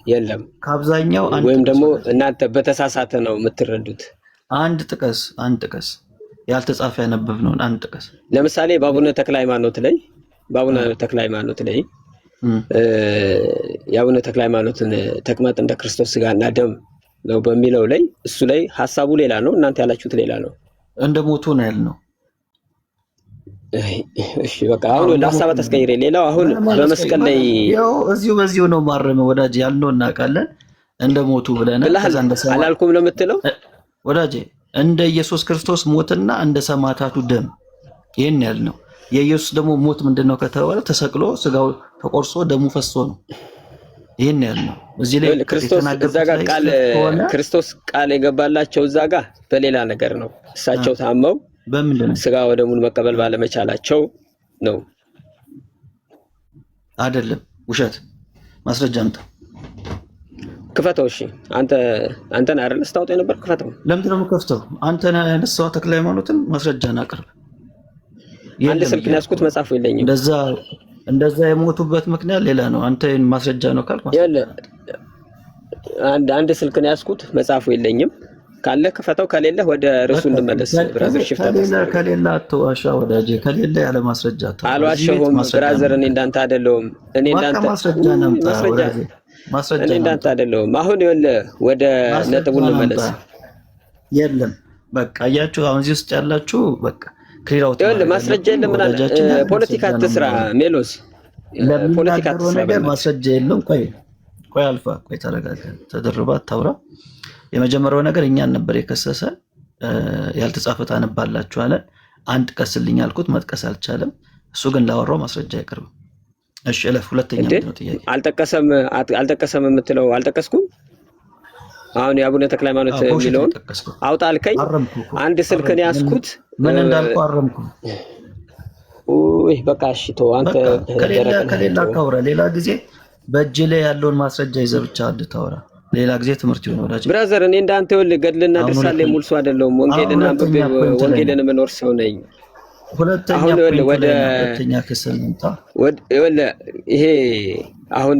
የለም ከአብዛኛው ወይም ደግሞ እናንተ በተሳሳተ ነው የምትረዱት። አንድ ጥቀስ ያልተጻፈ ያነበብነውን አንድ ጥቀስ። ለምሳሌ በአቡነ ተክለ ሃይማኖት ላይ የአቡነ ተክለ ሃይማኖትን ተቅማጥ እንደ ክርስቶስ ስጋና ደም ነው በሚለው ላይ እሱ ላይ ሐሳቡ ሌላ ነው፣ እናንተ ያላችሁት ሌላ ነው። እንደ ሞቱ ነው ያልነው። እሺ በቃ አሁን ለሐሳብ ተስቀይሬ ሌላው አሁን በመስቀል ላይ ያው በዚሁ ነው ማረም ወዳጅ ያልነው እናውቃለን። እንደ ሞቱ ብለናል። ከዛ እንደሰማ አላልኩም ነው የምትለው ወዳጅ። እንደ ኢየሱስ ክርስቶስ ሞትና እንደ ሰማዕታቱ ደም ይሄን ያልነው። የኢየሱስ ደግሞ ሞት ምንድነው ከተባለ ተሰቅሎ ስጋው ተቆርሶ ደሙ ፈሶ ነው። ይሄን ያልነው እዚህ ላይ ክርስቶስ ቃል የገባላቸው እዛ ጋር በሌላ ነገር ነው። እሳቸው ታመው በምንድነው ስጋ ወደሙን መቀበል ባለመቻላቸው ነው አይደለም። ውሸት ማስረጃ አምጣ። ክፈተው። እሺ አንተን አይደል ስታውጥ የነበር ክፈተው። ለምንድን ነው የምከፍተው? አንተን ያነሳው ተክለ ሃይማኖትን ማስረጃን አቅርብ። አንድ ስልክ ያስኩት መጽሐፉ የለኝም። እንደዛ የሞቱበት ምክንያት ሌላ ነው። አንተ ማስረጃ ነው ካልኩ አንድ ስልክ ነው ያስኩት መጽሐፉ የለኝም። ካለ ክፈተው፣ ከሌለ ወደ ርዕሱ እንመለስ። ብራዘር ከሌለ አትዋሻ ወዳጄ። ከሌለ ያለ ማስረጃ አልዋሸሁም ብራዘር። እኔ እንዳንተ አይደለሁም። እኔ እንዳንተ አይደለሁም። አሁን ይኸውልህ ወደ ነጥቡ እንመለስ። የለም በቃ አያችሁ፣ አሁን እዚህ ውስጥ ያላችሁ በቃ ክሊራውት ይኸውልህ ማስረጃ የለም። ምን አለ ፖለቲካ አትስራ ሜሎስ፣ ፖለቲካ አትስራ ነገር ማስረጃ የለም። ቆይ አልፋ ተረጋጋ፣ ተደርባ አታውራ። የመጀመሪያው ነገር እኛን ነበር የከሰሰ። ያልተጻፈ ታነባላችሁ አለ። አንድ ቀስልኝ አልኩት፣ መጥቀስ አልቻለም። እሱ ግን ላወራው ማስረጃ አይቀርብም። እሺ እለፍ። ሁለተኛ ነው ጥያቄ። አልጠቀሰም የምትለው አልጠቀስኩም። አሁን የአቡነ ተክለ ሃይማኖት የሚለውን አውጣ አልከኝ። አንድ ስልክን ያስኩት ምን እንዳልኩ አረምኩ። በቃ እሺ ተው አንተ። ከሌላ ካውራ ሌላ ጊዜ በእጅ ላይ ያለውን ማስረጃ ይዘህ ብቻ አድታውራ። ሌላ ጊዜ ትምህርት ይሆን ወዳጅ። ብራዘር እኔ እንዳንተ ይኸውልህ ገድልና ድርሳን ላይ ሙሉ ሰው አይደለሁም። ወንጌልን አንብቤ ወንጌልን መኖር ሰው ነኝ። ሁለተኛ ክስ እንምጣ። ይሄ አሁን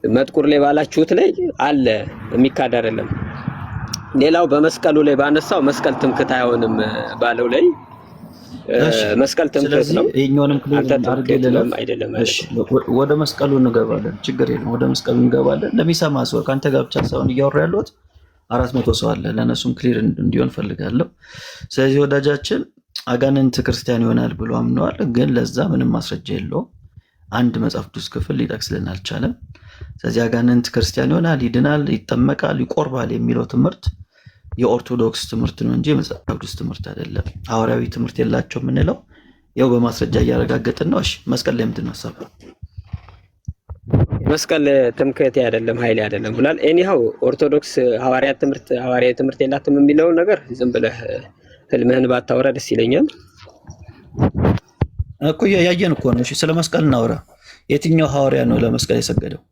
በመጥቁር ላይ ባላችሁት ላይ አለ የሚካድ አይደለም። ሌላው በመስቀሉ ላይ ባነሳው መስቀል ትምክህት አይሆንም ባለው ላይ መስቀል ትምክህት ነው። ይሄኛውንም ክሊር አድርገን አይደለም። እሺ ወደ መስቀሉ እንገባለን። ችግር የለም፣ ወደ መስቀሉ እንገባለን። ለሚሰማ ሰው ካንተ ጋር ብቻ ሳይሆን እያወራ ያለሁት 400 ሰው አለ። ለነሱም ክሊር እንዲሆን ፈልጋለሁ። ስለዚህ ወዳጃችን አጋንንት ክርስቲያን ይሆናል ብሎ አምነዋል፣ ግን ለዛ ምንም ማስረጃ የለውም። አንድ መጽሐፍ ቅዱስ ክፍል ሊጠቅስልን አልቻለም። ስለዚህ አጋንንት ክርስቲያን ይሆናል፣ ይድናል፣ ይጠመቃል፣ ይቆርባል የሚለው ትምህርት የኦርቶዶክስ ትምህርት ነው እንጂ የመጽሐፍ ቅዱስ ትምህርት አይደለም። ሐዋርያዊ ትምህርት የላቸው የምንለው ያው በማስረጃ እያረጋገጥን ነው። እሺ መስቀል ላይ ምንድን ነው ሐሳብ? መስቀል ትምክህት አይደለም፣ ኃይል አይደለም ብሏል። ኤኒሃው ኦርቶዶክስ ሐዋርያዊ ትምህርት የላትም የሚለው ነገር ዝም ብለህ ህልምህን ባታወራ ደስ ይለኛል እኮ። ያየን እኮ ነው። እሺ ስለ መስቀል እናወራ። የትኛው ሐዋርያ ነው ለመስቀል የሰገደው?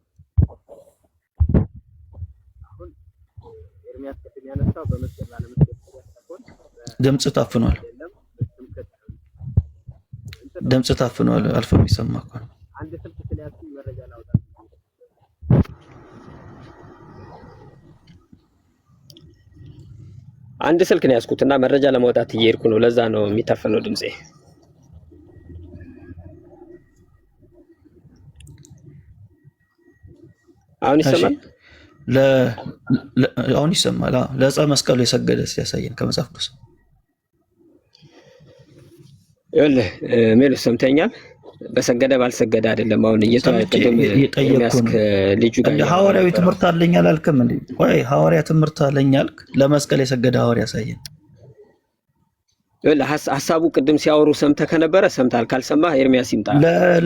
ድምጽ ታፍኗል። አልፎ የሚሰማ እኮ ነው። አንድ ስልክ ነው ያዝኩት እና መረጃ ለማውጣት እየሄድኩ ነው። ለዛ ነው የሚታፈነው ድምጼ። አሁን ይሰማል? አሁን ይሰማል። ለዕፀ መስቀሉ የሰገደ ሲያሳየን ከመጽሐፍ ቅዱስ ይኸውልህ ሜሎስ ሰምተኛል። በሰገደ ባልሰገደ አይደለም። አሁን እየተቀደም የሚያስክ ልጁ ጋር ሐዋርያዊ ትምህርት አለኝ አላልክም እንዴ? ቆይ ሐዋርያ ትምህርት አለኝ አልክ። ለመስቀል የሰገደ ሐዋርያ ያሳየን። ሐሳቡ ቅድም ሲያወሩ ሰምተህ ከነበረ ሰምታል። ካልሰማህ ኤርሚያስ ይምጣ።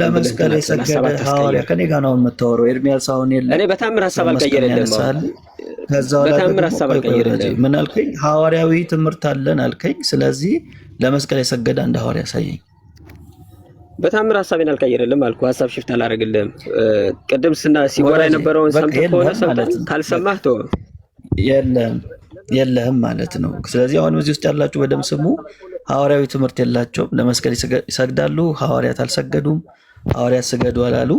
ለመስቀል የሰገደ ሐዋርያ ከኔ ጋር ነው የምታወራው። ኤርሚያስ አሁን የለም። እኔ በታምር ሐሳብ አልቀየረልህም። ከዛው በታምር ሐሳብ አልቀየረልህም። ምን አልከኝ? ሐዋርያዊ ትምህርት አለን አልከኝ። ስለዚህ ለመስቀል የሰገደ አንድ ሐዋርያ ያሳየኝ። በታምር ሐሳቤን አልቀየረልህም አልኩ። ሐሳብ ሽፍት አላደርግልህም። ቅድም ሲወራ የነበረውን ሰምተህ ከሆነ ሰምተህ ካልሰማህ ተው። የለህም ማለት ነው። ስለዚህ አሁን እዚህ ውስጥ ያላችሁ በደም ስሙ። ሐዋርያዊ ትምህርት የላቸውም። ለመስቀል ይሰግዳሉ፣ ሐዋርያት አልሰገዱም። ሐዋርያት ስገዱ አላሉ።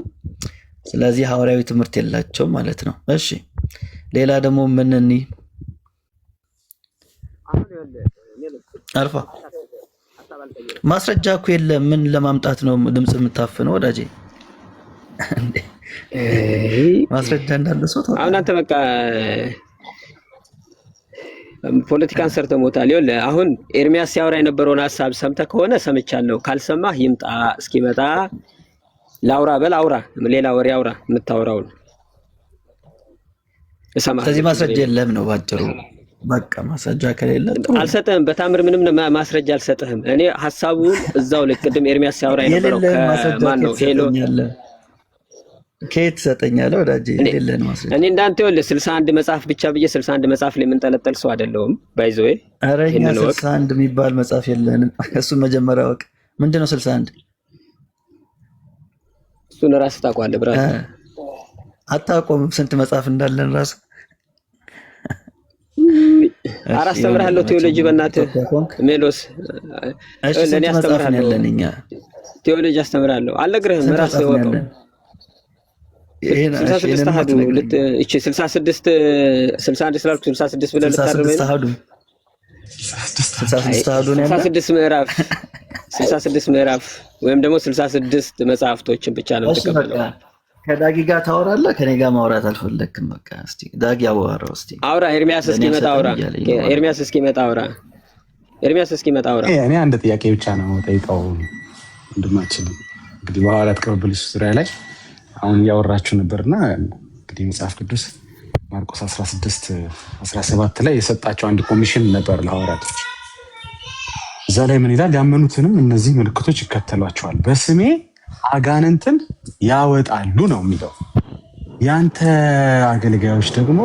ስለዚህ ሐዋርያዊ ትምህርት የላቸውም ማለት ነው። እሺ ሌላ ደግሞ ምን አልፋ ማስረጃ እኮ የለም። ምን ለማምጣት ነው ድምፅ የምታፍነው ወዳጄ? ማስረጃ እንዳለ ሰው አሁን አንተ በቃ ፖለቲካን ሰርተህ ሞታል። ይኸውልህ አሁን ኤርሚያስ ሲያወራ የነበረውን ሐሳብ ሰምተህ ከሆነ ሰምቻለሁ። ካልሰማህ ይምጣ። እስኪመጣ ላውራ በል አውራ። ሌላ ወሬ አውራ የምታወራውን እሰማለሁ። ስለዚህ ማስረጃ የለም ነው ባጭሩ። በቃ ማስረጃ ከሌለ አልሰጥህም። በታምር ምንም ማስረጃ አልሰጥህም። እኔ ሐሳቡን እዛው ልክ ቅድም ኤርሚያስ ሲያወራ የነበረው ከማን ነው? ሄሎ ከየት ትሰጠኛለህ ወዳጄ? የሌለን ማስረጃ እኔ እንዳንተ ይኸውልህ 61 መጽሐፍ ብቻ ብዬ 61 መጽሐፍ ላይ የምንጠለጠል ሰው አይደለሁም። ባይዘው ኧረ እኛ 61 የሚባል መጽሐፍ የለንም። እሱን መጀመሪያ ወቅ ምንድን ነው 61? እሱን ራስህ ታውቀዋለህ። ብራስ አታውቀውም ስንት መጽሐፍ እንዳለን ራስ አስተምርሃለሁ። ቴዎሎጂ በእናትህ ሜሎስ ለኔ አስተምርሃለሁ። ቴዎሎጂ አስተምርሃለሁ። አልነግርህም። ራስህ ወቀው 66 አሃዱ እቺ 66 61 ስላልኩ 66 ብለህ ልታርመኝ 66 አሃዱ ነው። 66 ምዕራፍ 66 ምዕራፍ ወይም ደግሞ 66 መጽሐፍቶችን ብቻ ነው ተቀበለው። ከዳጊ ጋር ታወራለህ። ከኔ ጋር ማውራት አልፈለክም። በቃ እስቲ ዳጊ አወራው። እስቲ አውራ። ኤርሚያስ እስኪመጣ አውራ። ኤርሚያስ እስኪመጣ አውራ። ኤርሚያስ እስኪመጣ አውራ። እኔ አንድ ጥያቄ ብቻ ነው ጠይቀው ወንድማችን። እንግዲህ በሐዋርያት ቅብብል ዙሪያ ላይ አሁን እያወራችሁ ነበርና እንግዲህ መጽሐፍ ቅዱስ ማርቆስ 16:17 ላይ የሰጣቸው አንድ ኮሚሽን ነበር ለሐዋርያቶች። እዛ ላይ ምን ይላል? ያመኑትንም እነዚህ ምልክቶች ይከተሏቸዋል፣ በስሜ አጋንንትን ያወጣሉ ነው የሚለው። ያንተ አገልጋዮች ደግሞ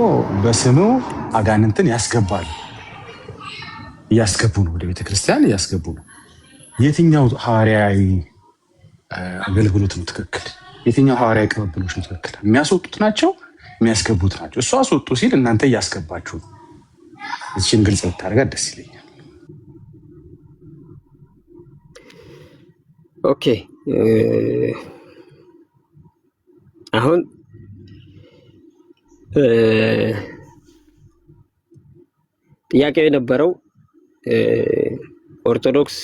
በስሙ አጋንንትን ያስገባሉ፣ እያስገቡ ነው፣ ወደ ቤተክርስቲያን እያስገቡ ነው። የትኛው ሐዋርያዊ አገልግሎት ነው ትክክል? የትኛው ሐዋርያዊ ቅብብሎች ነው ትክክል? የሚያስወጡት ናቸው የሚያስገቡት ናቸው? እሱ አስወጡ ሲል እናንተ እያስገባችሁ ነው። እችን ግልጽ ብታደርጋት ደስ ይለኛል። ኦኬ አሁን ጥያቄው የነበረው ኦርቶዶክስ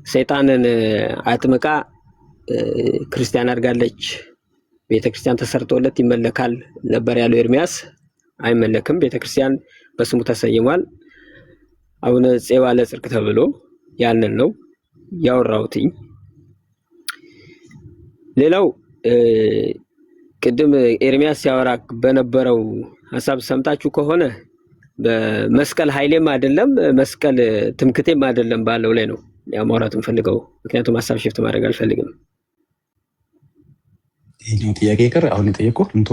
ሰይጣንን አጥምቃ ክርስቲያን አድርጋለች፣ ቤተክርስቲያን ተሰርቶለት ይመለካል ነበር ያለው ኤርሚያስ። አይመለክም፣ ቤተክርስቲያን በስሙ ተሰይሟል። አቡነ ፄዋ ለጽድቅ ተብሎ ያንን ነው ያወራሁትኝ። ሌላው ቅድም ኤርሚያስ ሲያወራ በነበረው ሐሳብ ሰምታችሁ ከሆነ በመስቀል ኃይሌም አይደለም መስቀል ትምክቴም አይደለም ባለው ላይ ነው ያው ማውራት እንፈልገው። ምክንያቱም ሐሳብ ሽፍት ማድረግ አልፈልግም። ይሄኛው ጥያቄ ይቅር፣ አሁን የጠየቁህ እንቶ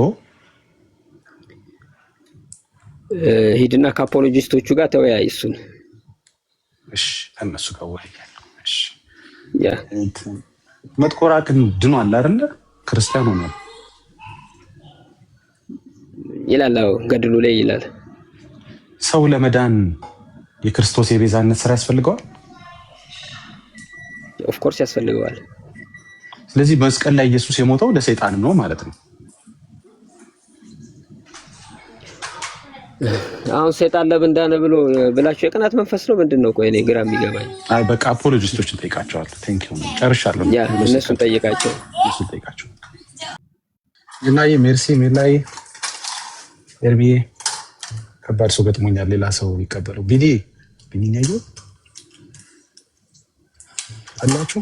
ሂድና ከአፖሎጂስቶቹ ጋር ተወያይ። እሱን እሺ፣ ከነሱ ጋር ወያያለሁ። እሺ፣ ያ መጥቆራቅን ድኗል አይደለ? ክርስቲያን ሆኗል ይላል። አዎ ገድሉ ላይ ይላል። ሰው ለመዳን የክርስቶስ የቤዛነት ስራ ያስፈልገዋል። ኦፍ ኮርስ ያስፈልገዋል። ስለዚህ መስቀል ላይ ኢየሱስ የሞተው ለሰይጣንም ነው ማለት ነው። አሁን ሰይጣን ለምን ዳነ ብላችሁ የቅናት መንፈስ ነው ምንድን ነው? ቆይ እኔ ግራ የሚገባኝ። አይ በቃ አፖሎጂስቶችን ጠይቃቸዋለሁ። ቴንክ ዩ ጨርሻለሁ። ያ እነሱን ጠይቃቸው። እናዬ ሜርሲ ሜላይ ኤርሚ ከባድ ሰው ገጥሞኛል። ሌላ ሰው ይቀበለው ቢኒ ያዩ አላችሁ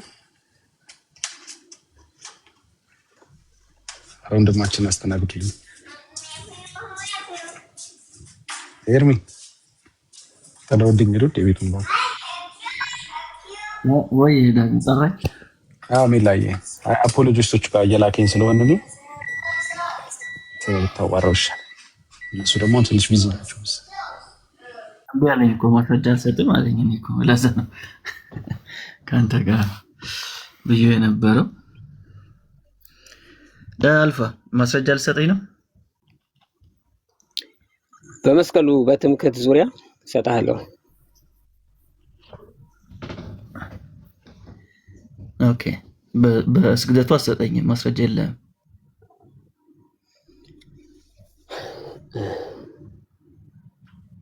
ወንድማችን አስተናግዱልኝ። ኤርሚ ተለወድኝ ሄዱ የቤቱን ነው ወይ ዳግም ጸራይ ሚላየ አፖሎጂስቶቹ ጋር እየላከኝ ስለሆነ እኔ ታዋራው ይሻላል። እነሱ ደግሞ ትንሽ ቢዚ ናቸው። ያለኝ እኮ ማስረጃ አልሰጥም አለኝ። እኔ እኮ ለዛ ነው ከአንተ ጋር ብዬ የነበረው። አልፋ ማስረጃ አልሰጠኝ ነው። በመስቀሉ በትምክህት ዙሪያ እሰጥሃለሁ። ኦኬ፣ በስግደቱ አልሰጠኝም፣ ማስረጃ የለም።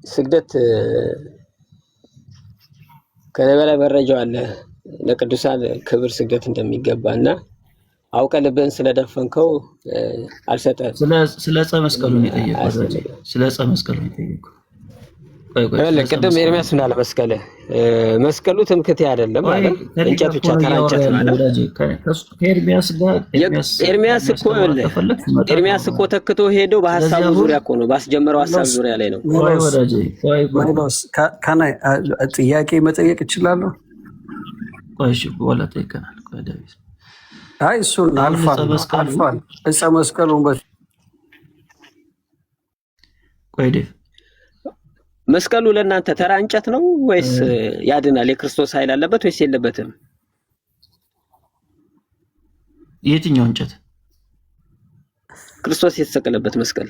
ስግደት ከዚህ በላይ መረጃው አለ። ለቅዱሳን ክብር ስግደት እንደሚገባ እና አውቀህ ልብህን ስለደፈንከው አልሰጠህም። ስለ ዕፀ መስቀሉ ነው የጠየቁት። ስለ ዕፀ መስቀሉ ነው የጠየቁት። ቅድም ኤርሚያስ ምን አለ መሰለህ? መስቀሉ ትምክህቴ አይደለም ማለት እንጨት ብቻ ተራ እንጨት ማለት ኤርሚያስ እኮ ተክቶ ሄዶ በሐሳቡ ዙሪያ እኮ ነው፣ ባስጀመረው ሐሳብ ዙሪያ ላይ ነው። ጥያቄ መጠየቅ እችላለሁ? ቆይ በኋላ ጠይቀናል። ቆይ ዳዊት አይ እሱን አልፏል። ዕፀ መስቀሉን ቆይ ዴቭ መስቀሉ ለእናንተ ተራ እንጨት ነው ወይስ ያድናል? የክርስቶስ ኃይል አለበት ወይስ የለበትም? የትኛው እንጨት? ክርስቶስ የተሰቀለበት መስቀል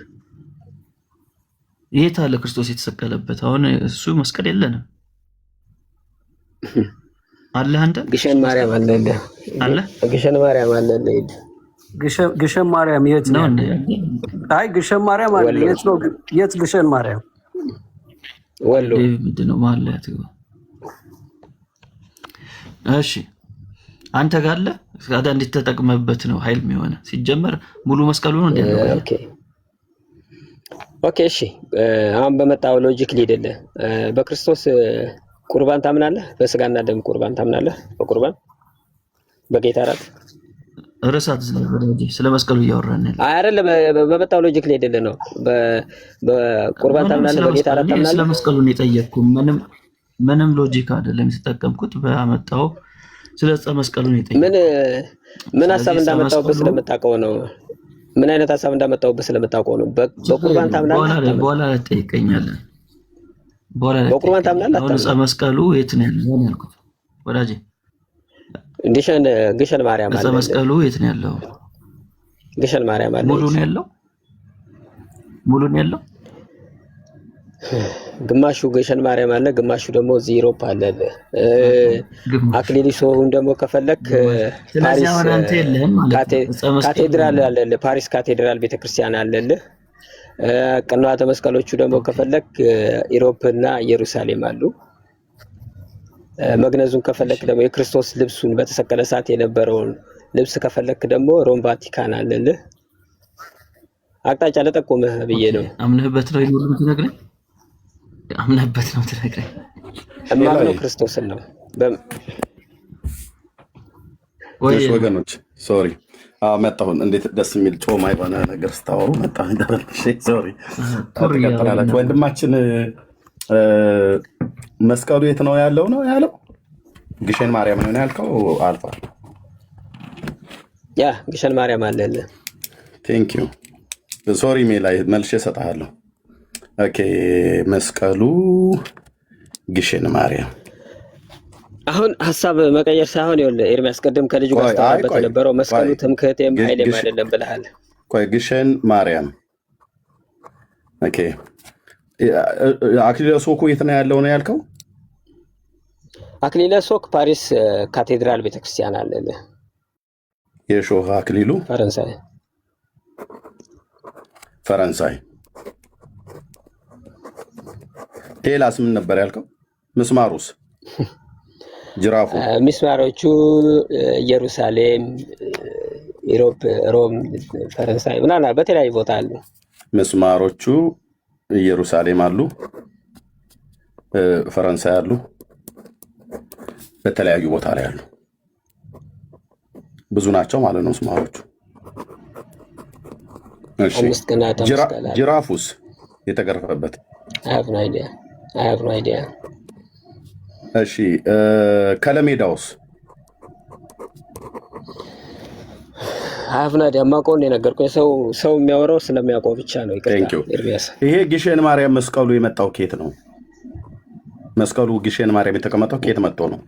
የት አለ? ክርስቶስ የተሰቀለበት አሁን እሱ መስቀል የለንም አለ። አንተ ግሸን ማርያም አለለ አለ። ግሸን ማርያም አለለ። ግሸን ማርያም የት ነው? አይ ግሸን ማርያም አለ። የት ነው? የት ግሸን ማርያም? ወሎ ምንድነው ማለት ነው? እሺ አንተ ጋር አለ። ታዲያ እንዴት ተጠቅመበት ነው ኃይል የሚሆነ? ሲጀመር ሙሉ መስቀሉ ነው እንዴ? ኦኬ እሺ። አሁን በመጣው ሎጂክ ሊደለ በክርስቶስ ቁርባን ታምናለህ? በስጋና ደም ቁርባን ታምናለህ? በቁርባን በጌታ እራት ርሳት ስለ መስቀሉ እያወራን ነው አይደለም። በመጣው ሎጂክ ላይ አይደለ ነው። በቁርባን ታምናለህ? በጌታ እራት ታምናለህ? ስለ መስቀሉ ነው የጠየቅኩ። ምንም ሎጂክ አይደለም የተጠቀምኩት። በአመጣው ስለ ዕፀ መስቀሉ ነው የጠየቅኩ። ምን ሀሳብ እንዳመጣውበት ስለምታውቀው ነው። ምን አይነት ሀሳብ እንዳመጣውበት ስለምታውቀው ነው። በቁርባን ታምናለህ? በኋላ ትጠይቀኛለህ። በቁርባን ታምናለህ? አሁን ዕፀ መስቀሉ የት ነው ያልኩት ወዳጄ? ግሸን ማርያም አለ። ዕፀ መስቀሉ የት ነው ያለው? ግሸን ማርያም አለ። ሙሉ ነው ያለው? ግማሹ ግሸን ማርያም አለ፣ ግማሹ ደግሞ እዚህ ዩሮፕ አለ። አክሊሊሶውን ደግሞ ከፈለክ ፓሪስ ካቴድራል አለ፣ ፓሪስ ካቴድራል ቤተክርስቲያን አለ። ቅንዋተ መስቀሎቹ ደግሞ ከፈለክ ዩሮፕ እና ኢየሩሳሌም አሉ። መግነዙን ከፈለክ ደግሞ የክርስቶስ ልብሱን በተሰቀለ ሰዓት የነበረውን ልብስ ከፈለክ ደግሞ ሮም ቫቲካን አለልህ። አቅጣጫ ለጠቆመህ ብዬ ነው። አምነህበት ነው ይሁሉ ትነግረኝ? አምነህበት ነው ትነግረኝ? እማምነው ክርስቶስን ነው። ወይስ ወገኖች ሶሪ መጣሁን። እንዴት ደስ የሚል ጮማ የሆነ ነገር ስታወሩ መጣሁ። ሶሪ ተቀጥላላችሁ። ወንድማችን መስቀሉ የት ነው ያለው ነው ያለው? ግሸን ማርያም ነው ያልከው? አልፋ ያ ግሸን ማርያም አለለ። ቴንክ ዩ ሶሪ ሜላይ መልሼ እሰጥሃለሁ። ኦኬ መስቀሉ ግሸን ማርያም። አሁን ሀሳብ መቀየር ሳይሆን ይኸውልህ ኤርሚያስ ቅድም ከልጁ ጋር ተጣበቀ የነበረው መስቀሉ ትምክህቴም ኃይሌም አይደለም ብለሃል። ቆይ ግሸን ማርያም ኦኬ። አክሊለ ሶኩ የት ነው ያለው ነው ያልከው? አክሊለ ሶክ ፓሪስ ካቴድራል ቤተክርስቲያን አለለ። የሾህ አክሊሉ ፈረንሳይ። ሌላስ ምን ነበር ያልከው? ምስማሩስ? ጅራፉ? ምስማሮቹ ኢየሩሳሌም፣ ዩሮፕ፣ ሮም፣ ፈረንሳይ ምናምን በተለያዩ ቦታ አሉ። ምስማሮቹ ኢየሩሳሌም አሉ፣ ፈረንሳይ አሉ፣ በተለያዩ ቦታ ላይ አሉ። ብዙ ናቸው ማለት ነው ምስማሮቹ። እሺ 5 ቀናት 5 ቀናት ጅራፉስ የተገረፈበት I have no idea. I have no idea. እሺ ከለሜዳውስ I have no idea. የማውቀውን ነው የነገርኩህ። ሰው የሚያወራው ስለሚያውቀው ብቻ ነው። ቴንክ ይቅርታ ዩ። ኤርሚያስ። ይሄ ግሼን ማርያም መስቀሉ የመጣው ኬት ነው? መስቀሉ ግሼን ማርያም የተቀመጠው ኬት መጥቶ ነው?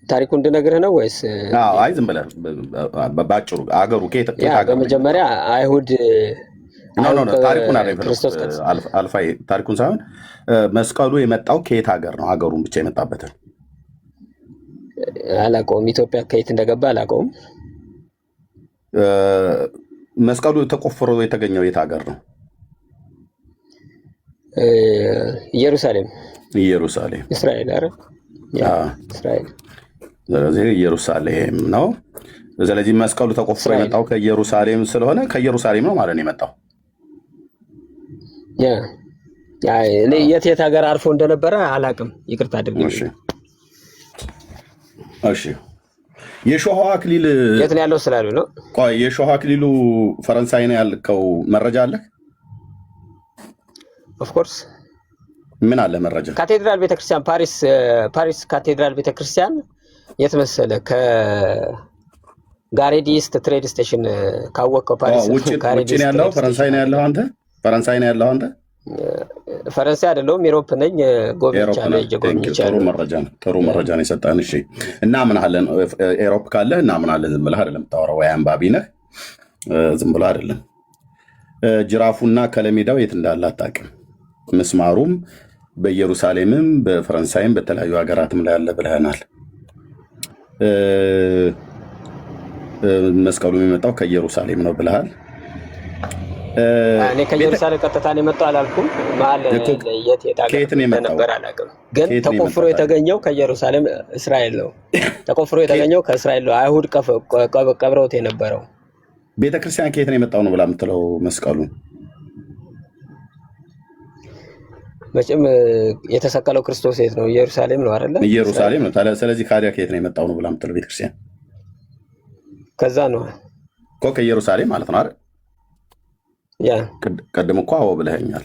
ታሪኩ እንድነግርህ ነው ወይስ? አዎ፣ አይ ዝም ብለህ ባጭሩ አገሩ ኬት አገሩ። በመጀመሪያ አይሁድ ኖ ታሪኩን አይደለም ክርስቶስ አልፋይ ታሪኩን ሳይሆን መስቀሉ የመጣው ከየት ሀገር ነው? ሀገሩን ብቻ የመጣበትን አላውቀውም። ኢትዮጵያ ከየት እንደገባ አላውቀውም። መስቀሉ ተቆፍሮ የተገኘው የት ሀገር ነው? ኢየሩሳሌም። ኢየሩሳሌም እስራኤል። አረ እስራኤል። ስለዚህ ኢየሩሳሌም ነው። ስለዚህ መስቀሉ ተቆፍሮ የመጣው ከኢየሩሳሌም ስለሆነ ከኢየሩሳሌም ነው ማለት ነው የመጣው። እኔ የት ሀገር አርፎ እንደነበረ አላውቅም። ይቅርታ አድርግልኝ። እሺ የሾህ አክሊል የት ነው ያለው ስላሉ ነው። ቆይ የሾህ አክሊሉ ፈረንሳይ ነው ያልከው መረጃ አለ? ኦፍ ኮርስ ምን አለ መረጃ? ካቴድራል ቤተክርስቲያን ፓሪስ ካቴድራል ቤተክርስቲያን የት መሰለ? ከጋሬዲ ኢስት ትሬድ ስቴሽን ካወቀው ፓሪስ ውጭ ነው ያለው። ፈረንሳይ ነው ያለው አንተ? ፈረንሳይ ነው ያለው አንተ? ፈረንሳይ አይደለሁም፣ ኢሮፕ ነኝ። ጎብኝቻለሁ። ጥሩ መረጃ ነው የሰጠን። እሺ እና ምን አለን ኢሮፕ ካለ እና ምን አለን? ዝም ብለህ አይደለም የምታወራው፣ ወይ አንባቢ ነህ። ዝም ብለህ አይደለም። ጅራፉና ከለሜዳው የት እንዳለ አታውቅም። ምስማሩም በኢየሩሳሌምም በፈረንሳይም በተለያዩ ሀገራትም ላይ ያለ ብለህናል። መስቀሉ የሚመጣው ከኢየሩሳሌም ነው ብለሃል። እኔ ከኢየሩሳሌም ቀጥታ ነው የመጣው አላልኩም። የት ነበር አላውቅም። ግን ተቆፍሮ የተገኘው ከኢየሩሳሌም እስራኤል ነው። ተቆፍሮ የተገኘው ከእስራኤል ነው። አይሁድ ቀብረውት የነበረው። ቤተክርስቲያን ከየት ነው የመጣው ነው ብላ የምትለው መስቀሉ? መቼም የተሰቀለው ክርስቶስ የት ነው? ኢየሩሳሌም ነው አይደለ? ኢየሩሳሌም ነው። ስለዚህ ካዲያ ከየት ነው የመጣው ነው ብላ የምትለው ቤተክርስቲያን? ከዛ ነው እኮ ከኢየሩሳሌም ማለት ነው አይደል? ያ ቀደም እኮ አዎ ብለኸኛል።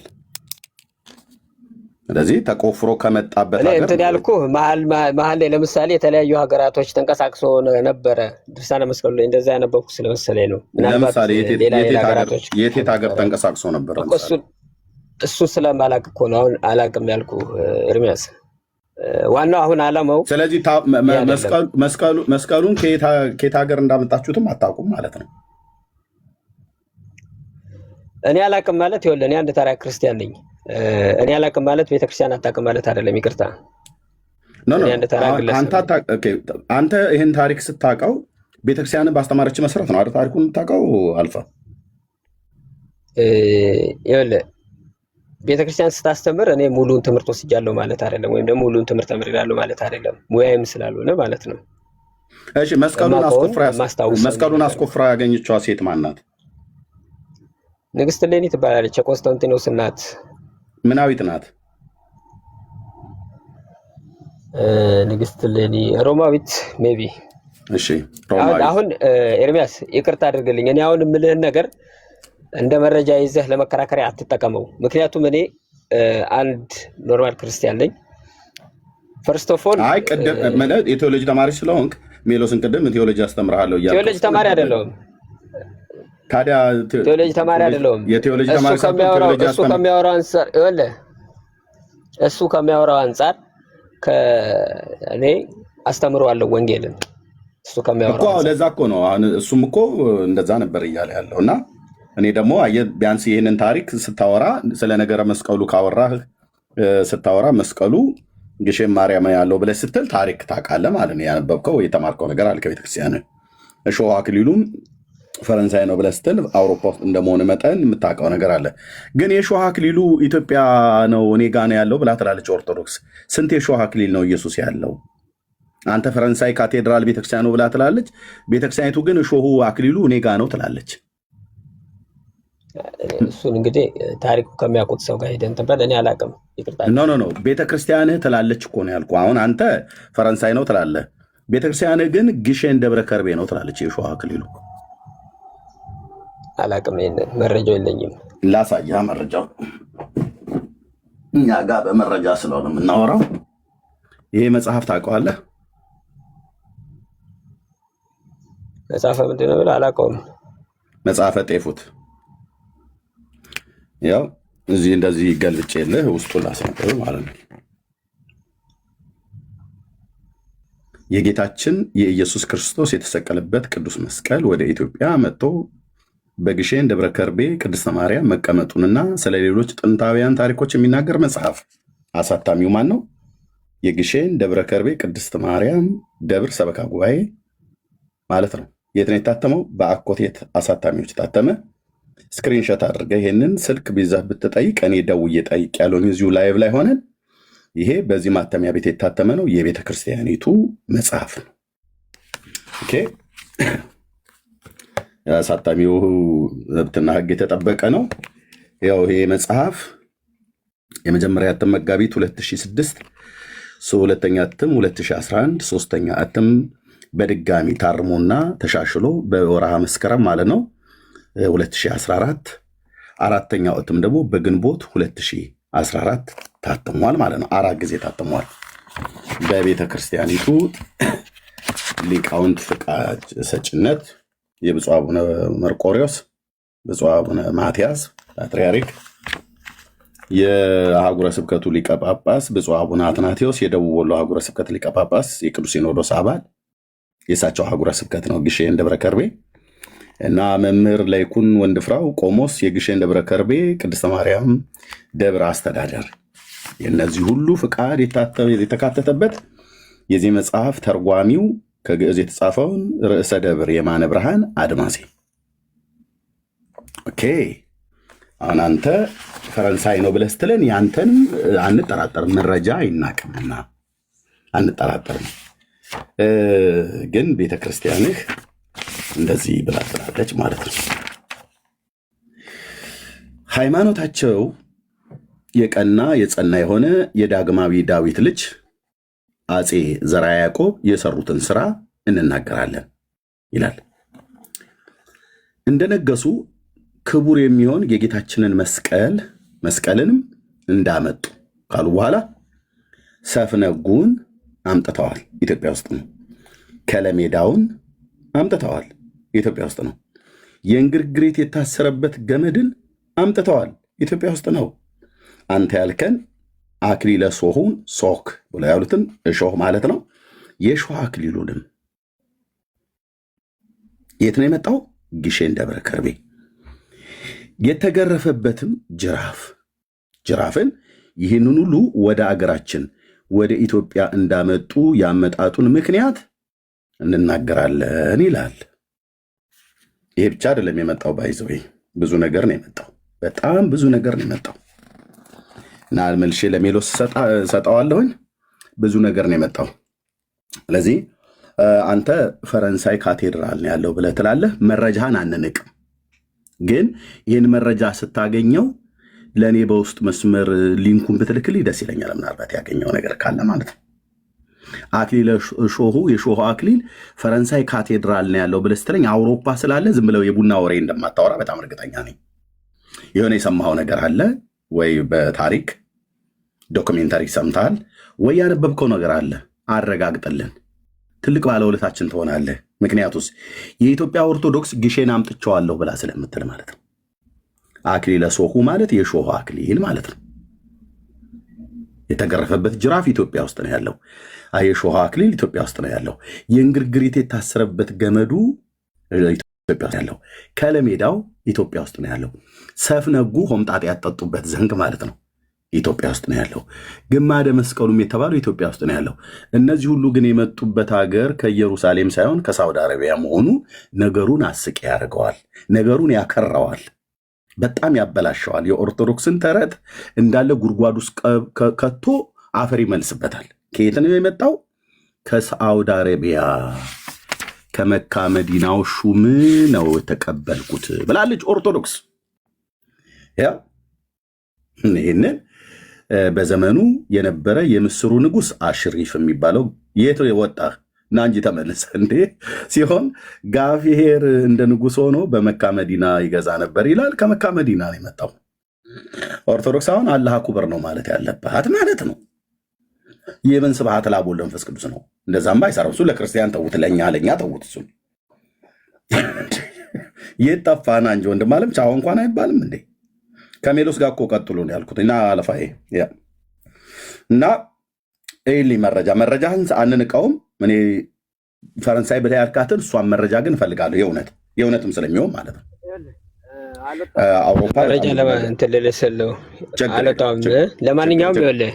ስለዚህ ተቆፍሮ ከመጣበት ሀገር እንትን ያልኩህ መሀል ላይ ለምሳሌ የተለያዩ ሀገራቶች ተንቀሳቅሶ ነበረ። ድርሳነ መስቀሉ ላይ እንደዛ ያነበብኩ ስለመሰለኝ ነው። ለምሳሌ የት ሀገር ተንቀሳቅሶ ነበር? እሱ ስለማላውቅ እኮ ነው አሁን አላውቅም ያልኩህ ኤርሚያስ። ዋናው አሁን አላማው ስለዚህ መስቀሉን ከየት ሀገር እንዳመጣችሁትም አታውቁም ማለት ነው። እኔ አላውቅም ማለት ይኸውልህ፣ እኔ አንድ ተራ ክርስቲያን ነኝ። እኔ አላውቅም ማለት ቤተክርስቲያን አታውቅም ማለት አይደለም። ይቅርታ አንተ ይህን ታሪክ ስታውቀው ቤተክርስቲያንን ባስተማረች መሰረት ነው አይደል ታሪኩን የምታውቀው? አልፋ ይኸውልህ ቤተክርስቲያን ስታስተምር እኔ ሙሉን ትምህርት ወስጃለሁ ማለት አይደለም፣ ወይም ደግሞ ሙሉን ትምህርት ተምሬያለሁ ማለት አይደለም። ሙያዬም ስላልሆነ ማለት ነው። እሺ መስቀሉን አስቆፍራ ያገኘችዋ ሴት ማን ናት? ንግስት እሌኒ ትባላለች። የቆስጠንጢኖስ እናት። ምናዊት ናት? ንግስት እሌኒ ሮማዊት ሜቢ። እሺ አሁን ኤርሚያስ ይቅርታ አድርግልኝ። እኔ አሁን የምልህን ነገር እንደ መረጃ ይዘህ ለመከራከሪያ አትጠቀመው። ምክንያቱም እኔ አንድ ኖርማል ክርስቲያን ነኝ። ፈርስት ኦፍ ኦል አይ ቅድም ማለት የቴዎሎጂ ተማሪ ስለሆንክ ሜሎስን ቅድም ቴዎሎጂ አስተምርሃለሁ እያልኩ ቴዎሎጂ ተማሪ አይደለሁም። ታዲያ ቴዎሎጂ ተማሪ አይደለሁም። የቴዎሎጂ ተማሪ እሱ ከሚያወራው አንፃር ከእኔ አስተምረዋለሁ ወንጌልን። እሱ ከሚያወራው እኮ ለዛ እኮ ነው። እሱም እኮ እንደዛ ነበር እያለ ያለው እና እኔ ደግሞ ቢያንስ ይህንን ታሪክ ስታወራ ስለ ነገረ መስቀሉ ካወራህ ስታወራ መስቀሉ ግሼን ማርያም ያለው ብለህ ስትል ታሪክ ታውቃለህ ማለት ነው። ያነበብከው የተማርከው ነገር አለ ከቤተክርስቲያን። እሾህ አክሊሉም ፈረንሳይ ነው ብለህ ስትል አውሮፓ ውስጥ እንደመሆን መጠን የምታውቀው ነገር አለ። ግን የሾህ አክሊሉ ኢትዮጵያ ነው እኔ ጋ ነው ያለው ብላ ትላለች ኦርቶዶክስ። ስንት የሾህ አክሊል ነው ኢየሱስ ያለው? አንተ ፈረንሳይ ካቴድራል ቤተክርስቲያን ነው ብላ ትላለች። ቤተክርስቲያኒቱ ግን እሾሁ አክሊሉ እኔ ጋ ነው ትላለች። እሱን እንግዲህ ታሪኩ ከሚያውቁት ሰው ጋር ሄደን ትበል። እኔ አላውቅም። ኖ ቤተክርስቲያንህ ትላለች እኮ ነው ያልኩህ። አሁን አንተ ፈረንሳይ ነው ትላለህ፣ ቤተክርስቲያንህ ግን ግሼን ደብረ ከርቤ ነው ትላለች የሾህ አክሊሉ። አላቅም። ይሄንን መረጃው የለኝም። ላሳያ መረጃው እኛ ጋር በመረጃ ስለሆነ የምናወራው። ይሄ መጽሐፍ ታውቀዋለህ? መጽሐፈ ምንድን ነው ብለህ አላውቀውም። መጽሐፈ ጤፉት። ያው እዚህ እንደዚህ ገልጬልህ ውስጡን ላስነበብ ማለት ነው። የጌታችን የኢየሱስ ክርስቶስ የተሰቀለበት ቅዱስ መስቀል ወደ ኢትዮጵያ መጥቶ በግሼን ደብረ ከርቤ ቅድስተ ማርያም መቀመጡንና ስለ ሌሎች ጥንታውያን ታሪኮች የሚናገር መጽሐፍ። አሳታሚው ማን ነው? የግሼን ደብረ ከርቤ ቅድስት ማርያም ደብር ሰበካ ጉባኤ ማለት ነው። የት ነው የታተመው? በአኮቴት አሳታሚዎች ታተመ። ስክሪንሾት አድርገህ ይሄንን ስልክ ቢዛህ ብትጠይቅ እኔ ደውዬ ጠይቅ ያለውን እዚሁ ላይቭ ላይ ሆነን ይሄ በዚህ ማተሚያ ቤት የታተመ ነው። የቤተ ክርስቲያኒቱ መጽሐፍ ነው። ኦኬ። አሳታሚው መብትና ሕግ የተጠበቀ ነው። ያው ይሄ መጽሐፍ የመጀመሪያ እትም መጋቢት 2006፣ ሁለተኛ እትም 2011፣ ሶስተኛ እትም በድጋሚ ታርሞና ተሻሽሎ በወርሃ መስከረም ማለት ነው 2014፣ አራተኛው እትም ደግሞ በግንቦት 2014 ታትሟል ማለት ነው። 4 ጊዜ ታትሟል። በቤተ ክርስቲያኒቱ ሊቃውንት ፍቃድ ሰጭነት የብፁዕ አቡነ መርቆሪዎስ፣ ብፁዕ አቡነ ማትያስ ፓትርያርክ፣ የአህጉረ ስብከቱ ሊቀ ጳጳስ ብፁዕ አቡነ አትናቴዎስ የደቡብ ወሎ አህጉረ ስብከት ሊቀ ጳጳስ የቅዱስ ሲኖዶስ አባል የእሳቸው አህጉረ ስብከት ነው ግሼን ደብረ ከርቤ እና መምህር ላይኩን ወንድፍራው ቆሞስ የግሼን ደብረ ከርቤ ቅድስተ ማርያም ደብረ አስተዳደር። የእነዚህ ሁሉ ፍቃድ የተካተተበት የዚህ መጽሐፍ ተርጓሚው ከግዕዝ የተጻፈውን ርዕሰ ደብር የማነ ብርሃን አድማሴ። ኦኬ። አሁን አንተ ፈረንሳይ ነው ብለህ ስትለን ያንተንም አንጠራጠርም፣ መረጃ አይናቅምና አንጠራጠርም። ግን ቤተክርስቲያንህ እንደዚህ ብላ ትላለች ማለት ነው። ሃይማኖታቸው የቀና የጸና የሆነ የዳግማዊ ዳዊት ልጅ አፄ ዘርዓ ያዕቆብ የሰሩትን ስራ እንናገራለን ይላል። እንደነገሱ ክቡር የሚሆን የጌታችንን መስቀልንም እንዳመጡ ካሉ በኋላ ሰፍነጉን አምጥተዋል። ኢትዮጵያ ውስጥ ነው። ከለሜዳውን አምጥተዋል። ኢትዮጵያ ውስጥ ነው። የእንግርግሪት የታሰረበት ገመድን አምጥተዋል። ኢትዮጵያ ውስጥ ነው። አንተ ያልከን አክሊለ ሶሁን ሶክ ብሎ ያሉትን እሾህ ማለት ነው። የእሾህ አክሊሉንም የት ነው የመጣው? ግሼን ደብረ ከርቤ። የተገረፈበትም ጅራፍን ይህንን ሁሉ ወደ አገራችን ወደ ኢትዮጵያ እንዳመጡ ያመጣጡን ምክንያት እንናገራለን ይላል። ይሄ ብቻ አይደለም የመጣው፣ ባይዘው ብዙ ነገር ነው የመጣው። በጣም ብዙ ነገር ነው የመጣው እና መልሼ ለሜሎስ ሰጠዋለሁኝ። ብዙ ነገር ነው የመጣው። ስለዚህ አንተ ፈረንሳይ ካቴድራል ነው ያለው ብለህ ትላለህ። መረጃህን አንንቅም፣ ግን ይህን መረጃ ስታገኘው ለእኔ በውስጥ መስመር ሊንኩን ብትልክልኝ ደስ ይለኛል። ምናልባት ያገኘው ነገር ካለ ማለት ነው። አክሊለ ሾሁ የሾሁ አክሊል ፈረንሳይ ካቴድራል ነው ያለው ብለህ ስትለኝ አውሮፓ ስላለ ዝም ብለው የቡና ወሬ እንደማታወራ በጣም እርግጠኛ ነኝ። የሆነ የሰማኸው ነገር አለ ወይ? በታሪክ ዶክሜንታሪ ሰምተሃል ወይ? ያነበብከው ነገር አለ? አረጋግጥልን። ትልቅ ባለውለታችን ትሆናለህ። ምክንያቱስ የኢትዮጵያ ኦርቶዶክስ ግሼን አምጥቼዋለሁ ብላ ስለምትል ማለት ነው። አክሊለ ሶሁ ማለት የሾሁ አክሊል ማለት ነው። የተገረፈበት ጅራፍ ኢትዮጵያ ውስጥ ነው ያለው። የሾህ አክሊል ኢትዮጵያ ውስጥ ነው ያለው። የእንግርግሪት የታሰረበት ገመዱ ኢትዮጵያ ውስጥ ያለው። ከለሜዳው ኢትዮጵያ ውስጥ ነው ያለው። ሰፍነጉ ሆምጣጤ ያጠጡበት ዘንግ ማለት ነው ኢትዮጵያ ውስጥ ነው ያለው። ግማደ መስቀሉም የተባለው ኢትዮጵያ ውስጥ ነው ያለው። እነዚህ ሁሉ ግን የመጡበት ሀገር ከኢየሩሳሌም ሳይሆን ከሳውዲ አረቢያ መሆኑ ነገሩን አስቂ ያደርገዋል። ነገሩን ያከራዋል። በጣም ያበላሸዋል። የኦርቶዶክስን ተረት እንዳለ ጉድጓድ ውስጥ ከቶ አፈር ይመልስበታል። ከየት ነው የመጣው? ከሳውዲ አረቢያ ከመካ መዲናው ሹም ነው የተቀበልኩት ብላለች ኦርቶዶክስ። ያው ይህንን በዘመኑ የነበረ የምስሩ ንጉሥ አሽሪፍ የሚባለው የት ወጣ? ና እንጂ ተመልሰ እንዴ ሲሆን ጋፊሄር እንደ ንጉሥ ሆኖ በመካ መዲና ይገዛ ነበር ይላል። ከመካ መዲና ነው የመጣው። ኦርቶዶክስ አሁን አላህ አክበር ነው ማለት ያለባት ማለት ነው። ይህን ስብሐት ለአብ ወወልድ ወመንፈስ ቅዱስ ነው። እንደዛም አይሰራም። እሱ ለክርስቲያን ተውት፣ ለእኛ ተውት። እሱ የት ጠፋና እንጂ ወንድም አለም ቻው እንኳን አይባልም እንዴ? ከሜሎስ ጋር እኮ ቀጥሎ ነው ያልኩት እና አለፋዬ እና ኤሊ መረጃህን አንንቀውም። እኔ ፈረንሳይ ብላ ያልካትን እሷን መረጃ ግን እፈልጋለሁ። የእውነትም ስለሚሆን ማለት ነው። መረጃ እንትን ልልስለው አለጣም። ለማንኛውም ይኸውልህ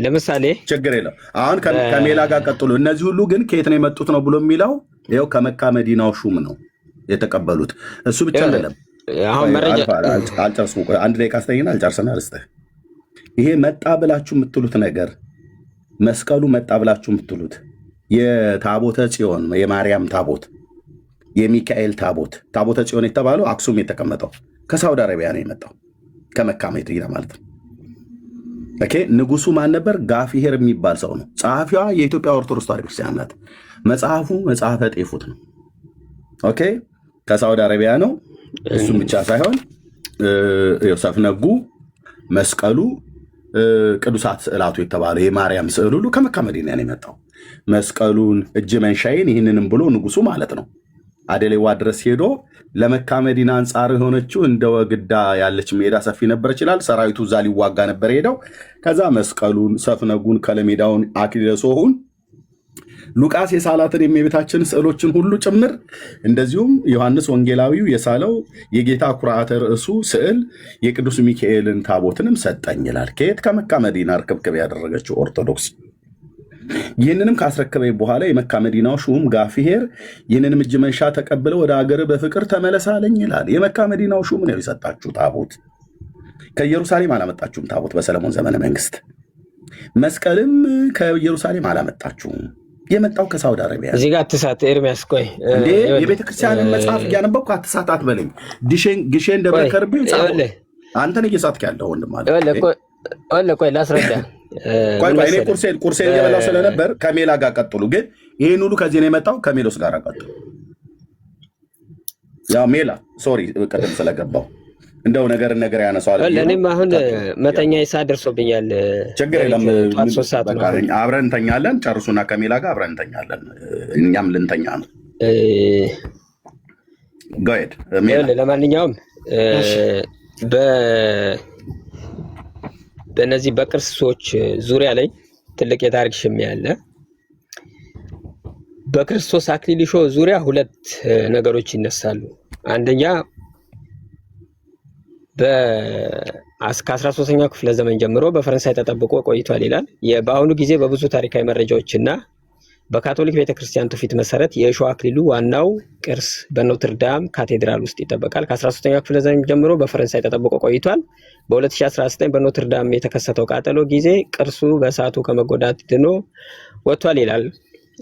ለምሳሌ ችግር የለው። አሁን ከሜላ ጋር ቀጥሎ እነዚህ ሁሉ ግን ከየት ነው የመጡት ነው ብሎ የሚለው ይኸው ከመካ መዲናው ሹም ነው የተቀበሉት። እሱ ብቻ አይደለም። አሁን መረጃ አልጨርስም። አንድ ደቂቃ ስተኝና አልጨርስና ልስጥህ። ይሄ መጣ ብላችሁ የምትሉት ነገር መስቀሉ መጣ ብላችሁ የምትሉት የታቦተ ጽዮን የማርያም ታቦት የሚካኤል ታቦተ ጽዮን የተባለው አክሱም የተቀመጠው ከሳውዲ አረቢያ ነው የመጣው፣ ከመካ መዲና ማለት ነው። ኦኬ ንጉሱ ማን ነበር? ጋፊሄር የሚባል ሰው ነው። ጸሐፊዋ የኢትዮጵያ ኦርቶዶክስ ተዋሕዶ ክርስቲያን ናት። መጽሐፉ መጽሐፈ ጤፉት ነው። ኦኬ ከሳውዲ አረቢያ ነው። እሱም ብቻ ሳይሆን ሰፍነጉ፣ መስቀሉ፣ ቅዱሳት ስዕላቱ የተባለው የማርያም ስዕል ሁሉ ከመካ መዲና ነው የመጣው። መስቀሉን እጅ መንሻይን ይህንንም ብሎ ንጉሱ ማለት ነው አደሌዋ ድረስ ሄዶ ለመካ መዲና አንጻር የሆነችው እንደ ወግዳ ያለች ሜዳ ሰፊ ነበር ይችላል። ሰራዊቱ እዛ ሊዋጋ ነበር ሄደው። ከዛ መስቀሉን፣ ሰፍነጉን፣ ከለሜዳውን፣ አክሊለ ሦሑን፣ ሉቃስ የሳላትን የእመቤታችን ስዕሎችን ሁሉ ጭምር እንደዚሁም ዮሐንስ ወንጌላዊው የሳለው የጌታ ኩርዓተ ርዕሱ ስዕል የቅዱስ ሚካኤልን ታቦትንም ሰጠኝ ይላል። ከየት? ከመካ መዲና ርክብክብ ያደረገችው ኦርቶዶክስ። ይህንንም ካስረከበ በኋላ የመካ መዲናው ሹም ጋፊሄር ይህንንም እጅ መንሻ ተቀብለ ወደ ሀገር በፍቅር ተመለሳለኝ ይላል። የመካ መዲናው ሹም ነው የሰጣችሁ ታቦት። ከኢየሩሳሌም አላመጣችሁም ታቦት በሰለሞን ዘመነ መንግስት። መስቀልም ከኢየሩሳሌም አላመጣችሁም፣ የመጣው ከሳውዲ አረቢያ። እዚህ ጋር አትሳት ኤርሚያስ። ቆይ እንዴ የቤተክርስቲያንን መጽሐፍ እያነበብኩ አትሳት አትበለኝ። ግሼን ደብረ ከርቤ አንተን እየሳትክ ያለው ወንድም አለ። ቆይ ላስረዳ። እኔ ቁርሴን እየበላሁ ስለነበር ከሜላ ጋር ቀጥሉ። ግን ይህን ሁሉ ከዚህ ነው የመጣው፣ ከሜሎስ ጋር ቀጥሉ። ያው ሜላ ሶሪ ቀደም ስለገባው እንደው ነገር ያነሳዋል። ለእኔም አሁን መተኛ ሰዓት ደርሶብኛል። ችግር የለም አብረን እንተኛለን። ጨርሱና ከሜላ ጋር አብረን እንተኛለን። እኛም ልንተኛ ነው። ጎሄድ ለማንኛውም በእነዚህ በቅርሶች ዙሪያ ላይ ትልቅ የታሪክ ሽሚያ አለ። በክርስቶስ አክሊል ሾህ ዙሪያ ሁለት ነገሮች ይነሳሉ። አንደኛ ከ13ኛው ክፍለ ዘመን ጀምሮ በፈረንሳይ ተጠብቆ ቆይቷል ይላል። በአሁኑ ጊዜ በብዙ ታሪካዊ መረጃዎችና በካቶሊክ ቤተክርስቲያን ትውፊት መሰረት የእሾህ አክሊሉ ዋናው ቅርስ በኖትርዳም ካቴድራል ውስጥ ይጠበቃል። ከ13ኛው ክፍለ ዘመን ጀምሮ በፈረንሳይ ተጠብቆ ቆይቷል። በ2019 በኖትርዳም የተከሰተው ቃጠሎ ጊዜ ቅርሱ በእሳቱ ከመጎዳት ድኖ ወጥቷል ይላል።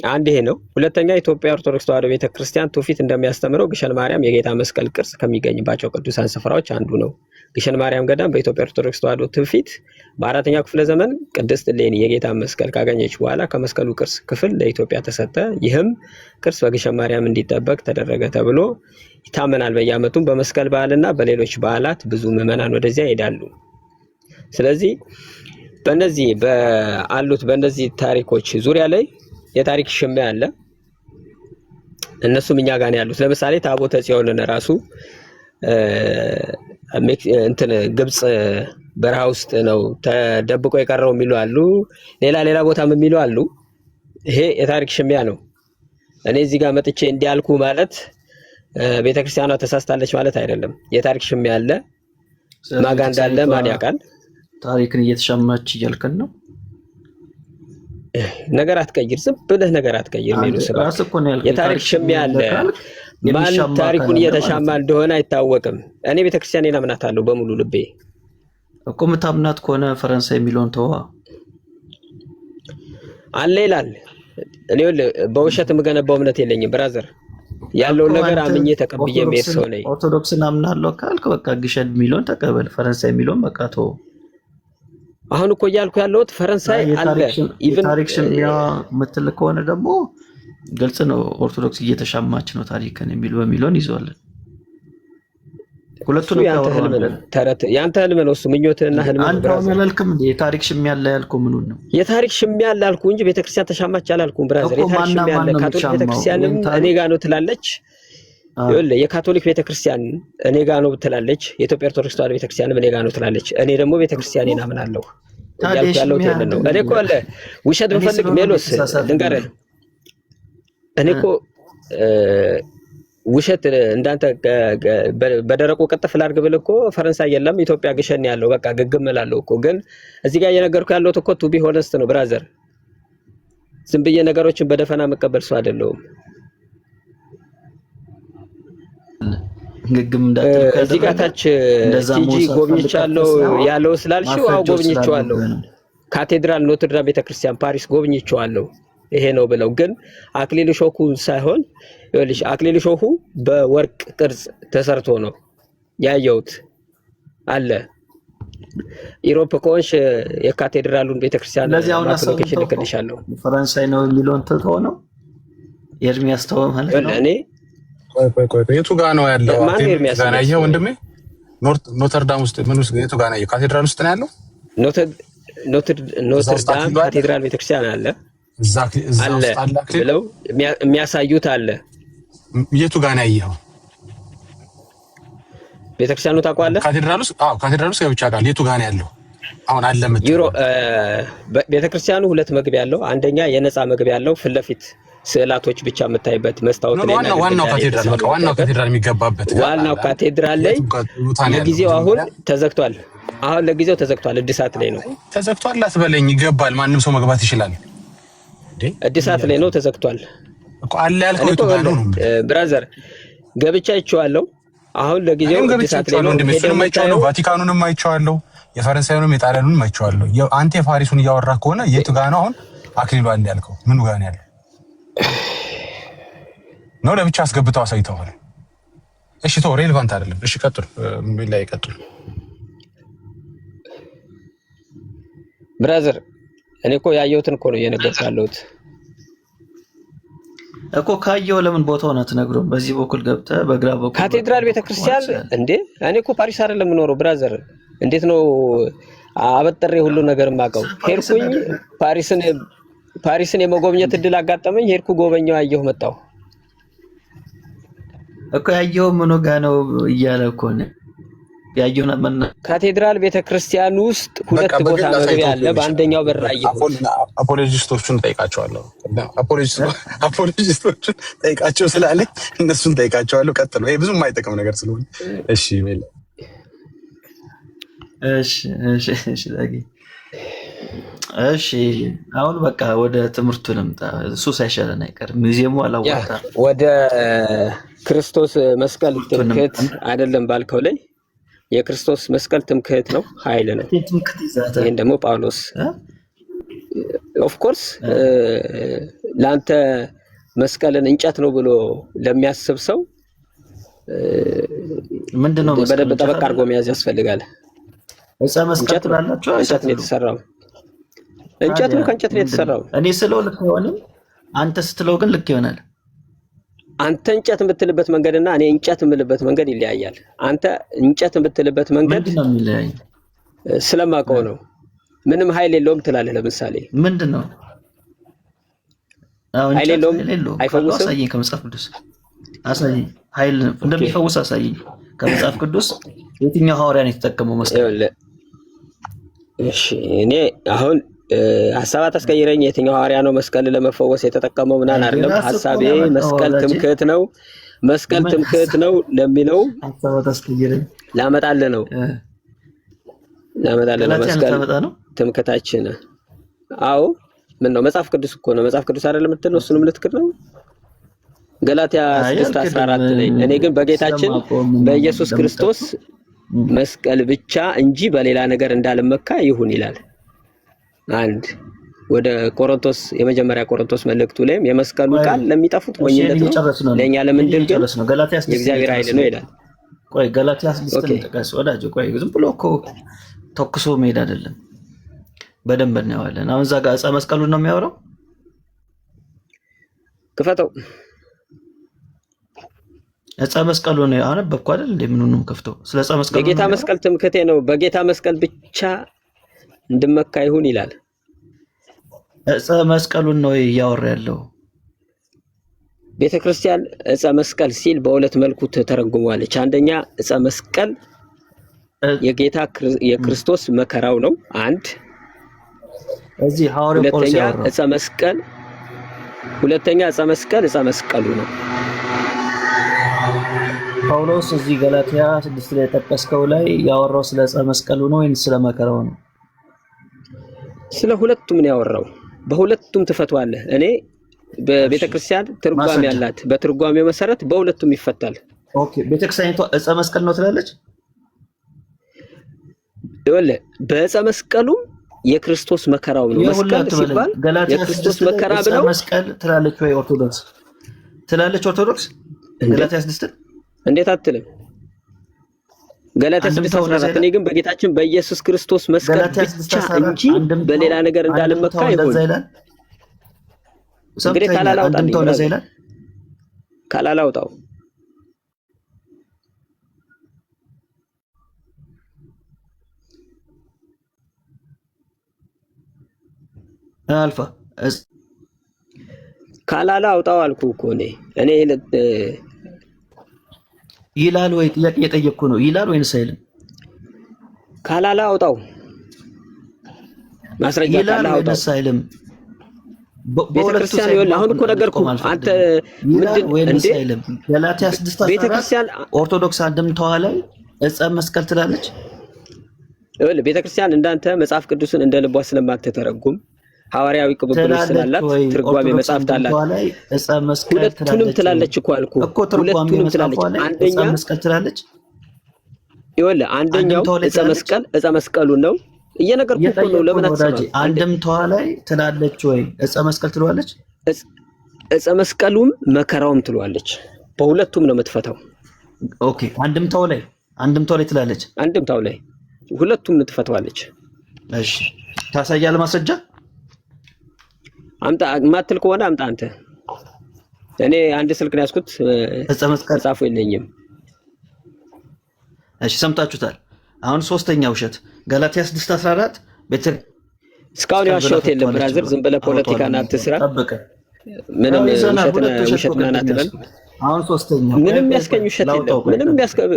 አንድ ይሄ ነው። ሁለተኛ የኢትዮጵያ ኦርቶዶክስ ተዋሕዶ ቤተክርስቲያን ትውፊት እንደሚያስተምረው ግሸን ማርያም የጌታ መስቀል ቅርስ ከሚገኝባቸው ቅዱሳን ስፍራዎች አንዱ ነው። ግሸን ማርያም ገዳም በኢትዮጵያ ኦርቶዶክስ ተዋሕዶ ትውፊት በ4ኛው ክፍለ ዘመን ቅድስት እሌኒ የጌታ መስቀል ካገኘች በኋላ ከመስቀሉ ቅርስ ክፍል ለኢትዮጵያ ተሰጠ። ይህም ቅርስ በግሸን ማርያም እንዲጠበቅ ተደረገ ተብሎ ይታመናል። በየዓመቱም በመስቀል በዓልና በሌሎች በዓላት ብዙ ምዕመናን ወደዚያ ይሄዳሉ። ስለዚህ በእነዚህ ታሪኮች ዙሪያ ላይ የታሪክ ሽሚያ አለ። እነሱም እኛ ጋር ያሉት ለምሳሌ ታቦተ ጽዮንን ራሱ ግብጽ በረሃ ውስጥ ነው ተደብቆ የቀረው የሚሉ አሉ። ሌላ ቦታም የሚሉ አሉ። ይሄ የታሪክ ሽሚያ ነው። እኔ እዚህ ጋር መጥቼ እንዲያልኩ ማለት ቤተክርስቲያኗ ተሳስታለች ማለት አይደለም። የታሪክ ሽሚያ አለ። ማጋ እንዳለ ማን ያውቃል? ታሪክን እየተሻማች እያልከን ነው። ነገር አትቀይር፣ ዝም ብለህ ነገር አትቀይር። የታሪክ ሽሚያ አለ። ማን ታሪኩን እየተሻማ እንደሆነ አይታወቅም። እኔ ቤተክርስቲያኔን አምናታለሁ በሙሉ ልቤ እኮ። የምታምናት ከሆነ ፈረንሳይ የሚለውን ተዋ አለ ይላል። እኔ በውሸት የምገነባው እምነት የለኝም ብራዘር። ያለውን ነገር አምኜ ተቀብዬ የምሄድ ሰው ነኝ። ኦርቶዶክስን አምናለሁ ካልክ በቃ ግሸን የሚለውን ተቀበል። ፈረንሳይ የሚለውን በቃ ተው። አሁን እኮ እያልኩ ያለሁት ፈረንሳይ አለ። የታሪክ ሽሚያ የምትል ከሆነ ደግሞ ግልጽ ነው። ኦርቶዶክስ እየተሻማች ነው ታሪክን የሚል በሚለውን ይዘዋለን። ሁለቱን ያንተ ህልም ነው እሱ ምኞትህና ህልም ነው። አንተ መልክም እንደ የታሪክ ሽሚያ ያለ ያልከው ምኑን ነው? የታሪክ ሽሚያ ያለ አልኩ እንጂ ቤተክርስቲያን ተሻማች አላልኩም ብራዘር። የታሪክ ሽሚያ ያለ ካቶሊክ ቤተክርስቲያንም እኔ ጋር ነው ትላለች። ይኸውልህ የካቶሊክ ቤተክርስቲያን እኔ ጋር ነው ትላለች። የኢትዮጵያ ኦርቶዶክስ ተዋሕዶ ቤተክርስቲያንም እኔ ጋር ነው ትላለች። እኔ ደግሞ ቤተክርስቲያኔን አምናለሁ እያልኩ ያለሁት ይሄንን ነው። እኔ እኮ አለ ውሸት ብፈልግ ሜሎስ ልንገርህ፣ እኔ እኮ ውሸት እንዳንተ በደረቁ ቅጥፍ ላድርግ ብል እኮ ፈረንሳይ የለም ኢትዮጵያ ግሸን ያለው በቃ ግግም እላለሁ እኮ። ግን እዚህ ጋር እየነገርኩህ ያለሁት እኮ ቱ ቢ ሆነስት ነው ብራዘር። ዝም ብዬ ነገሮችን በደፈና መቀበል ሰው አይደለሁም። ግግም እንዳትልከ እዚህ ጋር ታች ቲጂ ጎብኝቻለሁ ያለው ስላልሽው አው ጎብኝቻለሁ። ካቴድራል ኖትርዳም ቤተክርስቲያን ፓሪስ ጎብኝቻለሁ ይሄ ነው ብለው ግን አክሊሉ ሾኩ ሳይሆን ይኸውልሽ አክሊሉ ሾኩ በወርቅ ቅርጽ ተሰርቶ ነው ያየሁት አለ። ኢሮፕ ኮንሽ የካቴድራሉን ቤተክርስቲያን ሎኬሽን ልክልሻለሁ። ፈረንሳይ ነው የሚለውን ተተው ነው ኤርሚያስ ተው ማለት ነው። እኔ ቆይ የቱ ጋር ነው ያለው? ጋር ያየው ወንድሜ ኖተርዳም ውስጥ ምን ውስጥ የቱ ጋር ነው? ካቴድራል ውስጥ ነው ያለው። ኖተርዳም ካቴድራል ቤተክርስቲያን አለ እዛ ውስጥ አለ ብለው የሚያሳዩት አለ። የቱ ጋር ነው ያየው? ቤተክርስቲያኑ ታውቀዋለህ? ካቴድራል ውስጥ ካቴድራል ውስጥ ብቻ ጋር የቱ ጋር ነው ያለው? አሁን አለ ዩሮ ቤተክርስቲያኑ ሁለት መግቢያ ያለው፣ አንደኛ የነፃ መግቢያ ያለው ፊት ለፊት ስዕላቶች ብቻ የምታይበት መስታወት ላይ ነው። ዋናው ካቴድራል በቃ ዋናው ካቴድራል የሚገባበት ዋናው ካቴድራል ላይ ለጊዜው አሁን ተዘግቷል። አሁን ለጊዜው ተዘግቷል። እድሳት ላይ ነው። ተዘግቷል አትበለኝ፣ ይገባል። ማንም ሰው መግባት ይችላል። እድሳት ላይ ነው። ተዘግቷል እኮ አለ ያልከው እኮ ነው ብራዘር። ገብቻ አይቼዋለሁ። አሁን ለጊዜው እድሳት ላይ ነው። እንደምንም አይቼዋለሁ። ቫቲካኑንም አይቼዋለሁ። የፈረንሳዩንም የጣሊያኑንም አይቼዋለሁ። አንተ የፓሪሱን እያወራህ ከሆነ የቱ ጋር ነው አሁን አክሊሉ አለ ያልከው? ምኑ ጋር ነው ያለው? ነው ለብቻ አስገብተው አሳይተዋል። እሺ ተው፣ ሬሌቫንት አይደለም። እሺ ቀጥል፣ ምን ላይ ቀጥል ብራዘር። እኔ እኮ ያየሁትን እኮ ነው እየነገርኩህ ያለሁት እኮ። ካየው ለምን ቦታውን አትነግሩም? በዚህ በኩል ገብተህ በግራ በኩል ካቴድራል ቤተክርስቲያን እንዴ! እኔ እኮ ፓሪስ አይደለም የምኖረው ብራዘር። እንዴት ነው አበጥሬ ሁሉ ነገር የማውቀው? ሄድኩኝ ፓሪስን የመጎብኘት እድል አጋጠመኝ። ሄድኩ፣ ጎበኘው፣ አየሁ፣ መጣሁ እኮ። ያየው ምን ጋር ነው እያለ እኮ ነው ያየው። ካቴድራል ቤተክርስቲያን ውስጥ ሁለት ቦታ መግቢያ አለ። በአንደኛው በር አየሁ። አፖሎጂስቶቹን ጠይቃቸዋለሁ። አፖሎጂስቶቹን ጠይቃቸው ስላለኝ እነሱን ጠይቃቸዋለሁ። ቀጥሎ ይሄ ብዙም የማይጠቅም ነገር ስለሆነ እሺ ሜል እሺ አሁን በቃ ወደ ትምህርቱ ልምጣ። እሱ ሳይሻለን አይቀርም። ሙዚየሙ አላዋጣ ወደ ክርስቶስ መስቀል ትምክህት አይደለም ባልከው ላይ የክርስቶስ መስቀል ትምክህት ነው፣ ኃይል ነው። ይሄን ደግሞ ጳውሎስ ኦፍ ኮርስ ለአንተ መስቀልን እንጨት ነው ብሎ ለሚያስብ ሰው ምንድነው በደንብ ጠበቅ አድርጎ መያዝ ያስፈልጋል። እንጨት ነው የተሰራው። እንጨት ነው፣ ከእንጨት ነው የተሰራው። እኔ ስለው ልክ አይሆንም፣ አንተ ስትለው ግን ልክ ይሆናል። አንተ እንጨት የምትልበት መንገድና እኔ እንጨት የምልበት መንገድ ይለያያል። አንተ እንጨት የምትልበት መንገድ ምንድነው የሚለያይ? ስለማውቀው ነው። ምንም ኃይል የለውም ትላለህ። ለምሳሌ ምንድነው ኃይል የለውም? አይፈውስም? አሳየኝ ከመጽሐፍ ቅዱስ አሳየኝ። ኃይል እንደሚፈውስ አሳየኝ ከመጽሐፍ ቅዱስ። የትኛው ሐዋርያ ነው የተጠቀመው መስቀል? እሺ እኔ አሁን ሐሳብ አታስቀይረኝ። የትኛው ሐዋርያ ነው መስቀል ለመፈወስ የተጠቀመው? ምናምን አይደለም ሐሳቤ። መስቀል ትምክህት ነው፣ መስቀል ትምክህት ነው ለሚለው ሐሳብ አታስቀይረኝ። ላመጣልህ ነው መስቀል ትምክህታችን። አዎ ምን ነው መጽሐፍ ቅዱስ እኮ ነው። መጽሐፍ ቅዱስ አይደለም የምትል ነው። እሱንም ልትክድ ነው። ገላትያ 6:14 ላይ እኔ ግን በጌታችን በኢየሱስ ክርስቶስ መስቀል ብቻ እንጂ በሌላ ነገር እንዳልመካ ይሁን ይላል። አንድ ወደ ቆሮንቶስ የመጀመሪያ ቆሮንቶስ መልእክቱ ላይም የመስቀሉ ቃል ለሚጠፉት ሞኝነት ነው፣ ለኛ ለምንድን ግን የእግዚአብሔር ኃይል ነው ይላል። ቆይ ገላትያ 6 ተቀስ ወዳጅ። ቆይ ዝም ብሎ እኮ ተኩሶ መሄድ አይደለም፣ በደንብ እናየዋለን። አሁን እዛ ጋር ዕፀ መስቀሉን ነው የሚያወራው። ክፈተው። ዕፀ መስቀሉ ነው አነበብኩ አይደል እንዴ? ምኑን ነው ከፍተው? ስለ ዕፀ መስቀሉ በጌታ መስቀል ትምክህቴ ነው፣ በጌታ መስቀል ብቻ እንድመካ ይሁን ይላል። ዕፀ መስቀሉን ነው እያወራ ያለው። ቤተክርስቲያን ዕፀ መስቀል ሲል በሁለት መልኩ ተተረጉሟለች። አንደኛ ዕፀ መስቀል የጌታ የክርስቶስ መከራው ነው አንድ። እዚህ ሐዋርያው ጳውሎስ ያወራው ሁለተኛ ዕፀ መስቀሉ ነው። ጳውሎስ እዚህ ገላትያ 6 ላይ ተጠቀስከው ላይ ያወራው ስለ ዕፀ መስቀሉ ነው ወይስ ስለ መከራው ነው? ስለ ሁለቱም ነው ያወራው። በሁለቱም ትፈቷለህ። እኔ በቤተክርስቲያን ትርጓሜ ያላት በትርጓሜው መሰረት በሁለቱም ይፈታል። ኦኬ ቤተክርስቲያኒቷ ዕፀ መስቀል ነው ትላለች። ይኸውልህ በዕፀ መስቀሉም የክርስቶስ መከራው ነው። መስቀል ሲባል የክርስቶስ መከራ ብለው መስቀል ትላለች ወይ ኦርቶዶክስ ትላለች? ኦርቶዶክስ ገላትያ 6 እንዴት አትልም? ገላትያ 6:14 እኔ ግን በጌታችን በኢየሱስ ክርስቶስ መስቀል ብቻ እንጂ በሌላ ነገር እንዳልመካ ይሁን። እንግዲህ ካላላውጣው አልፋ ካላላ አውጣው አልኩ እኮ እኔ ይላል ወይ? ጥያቄ እየጠየቅኩ ነው። ይላል ወይንስ አይልም? ካላላ አውጣው ማስረጃ ካላላ አውጣው አይልም። ቤተክርስቲያን ይኸውልህ አሁን እኮ ነገርኩህ። አንተ ምንድን እንዴ ገላትያ 6:14 ቤተክርስቲያን ኦርቶዶክስ አንድምታዋ ላይ ዕፀ መስቀል ትላለች። ይኸውልህ ቤተክርስቲያን እንዳንተ መጽሐፍ ቅዱስን እንደ ልቧ ስለማትተረጉም ሐዋርያዊ ቅብብሎች ስላላት ትርጓሜ መጽሐፍት አላት። ሁለቱንም ትላለች እኮ አልኩህ። ሁለቱንም ትላለች። አንደኛ መስቀል ትላለች። ይኸውልህ አንደኛው ዕፀ መስቀሉ ነው እየነገርኩህ እኮ ነው። ለምን አትሰማም? አንድምታዋ ላይ ትላለች ወይ ዕፀ መስቀል ትለዋለች? ዕፀ መስቀሉም መከራውም ትለዋለች። በሁለቱም ነው የምትፈታው። ኦኬ አንድምታው ላይ ትላለች። አንድምታው ላይ ሁለቱም ትፈታዋለች። እሺ ታሳያለህ ማስረጃ? አምጣ ማትል ከሆነ አምጣ አንተ። እኔ አንድ ስልክ ነው ያዝኩት፣ ዕፀ መስቀል ጻፉ የለኝም። እሺ ሰምታችሁታል። አሁን ሶስተኛ ውሸት ገላትያ 6:14 እስካሁን ያሸውት የለም ብራዘር። ዝም ብለህ ፖለቲካና አትስራ። ምንም ውሸት ምናምን አትበል። አሁን ሶስተኛ ምንም ያስከኝ ውሸት የለም። ምንም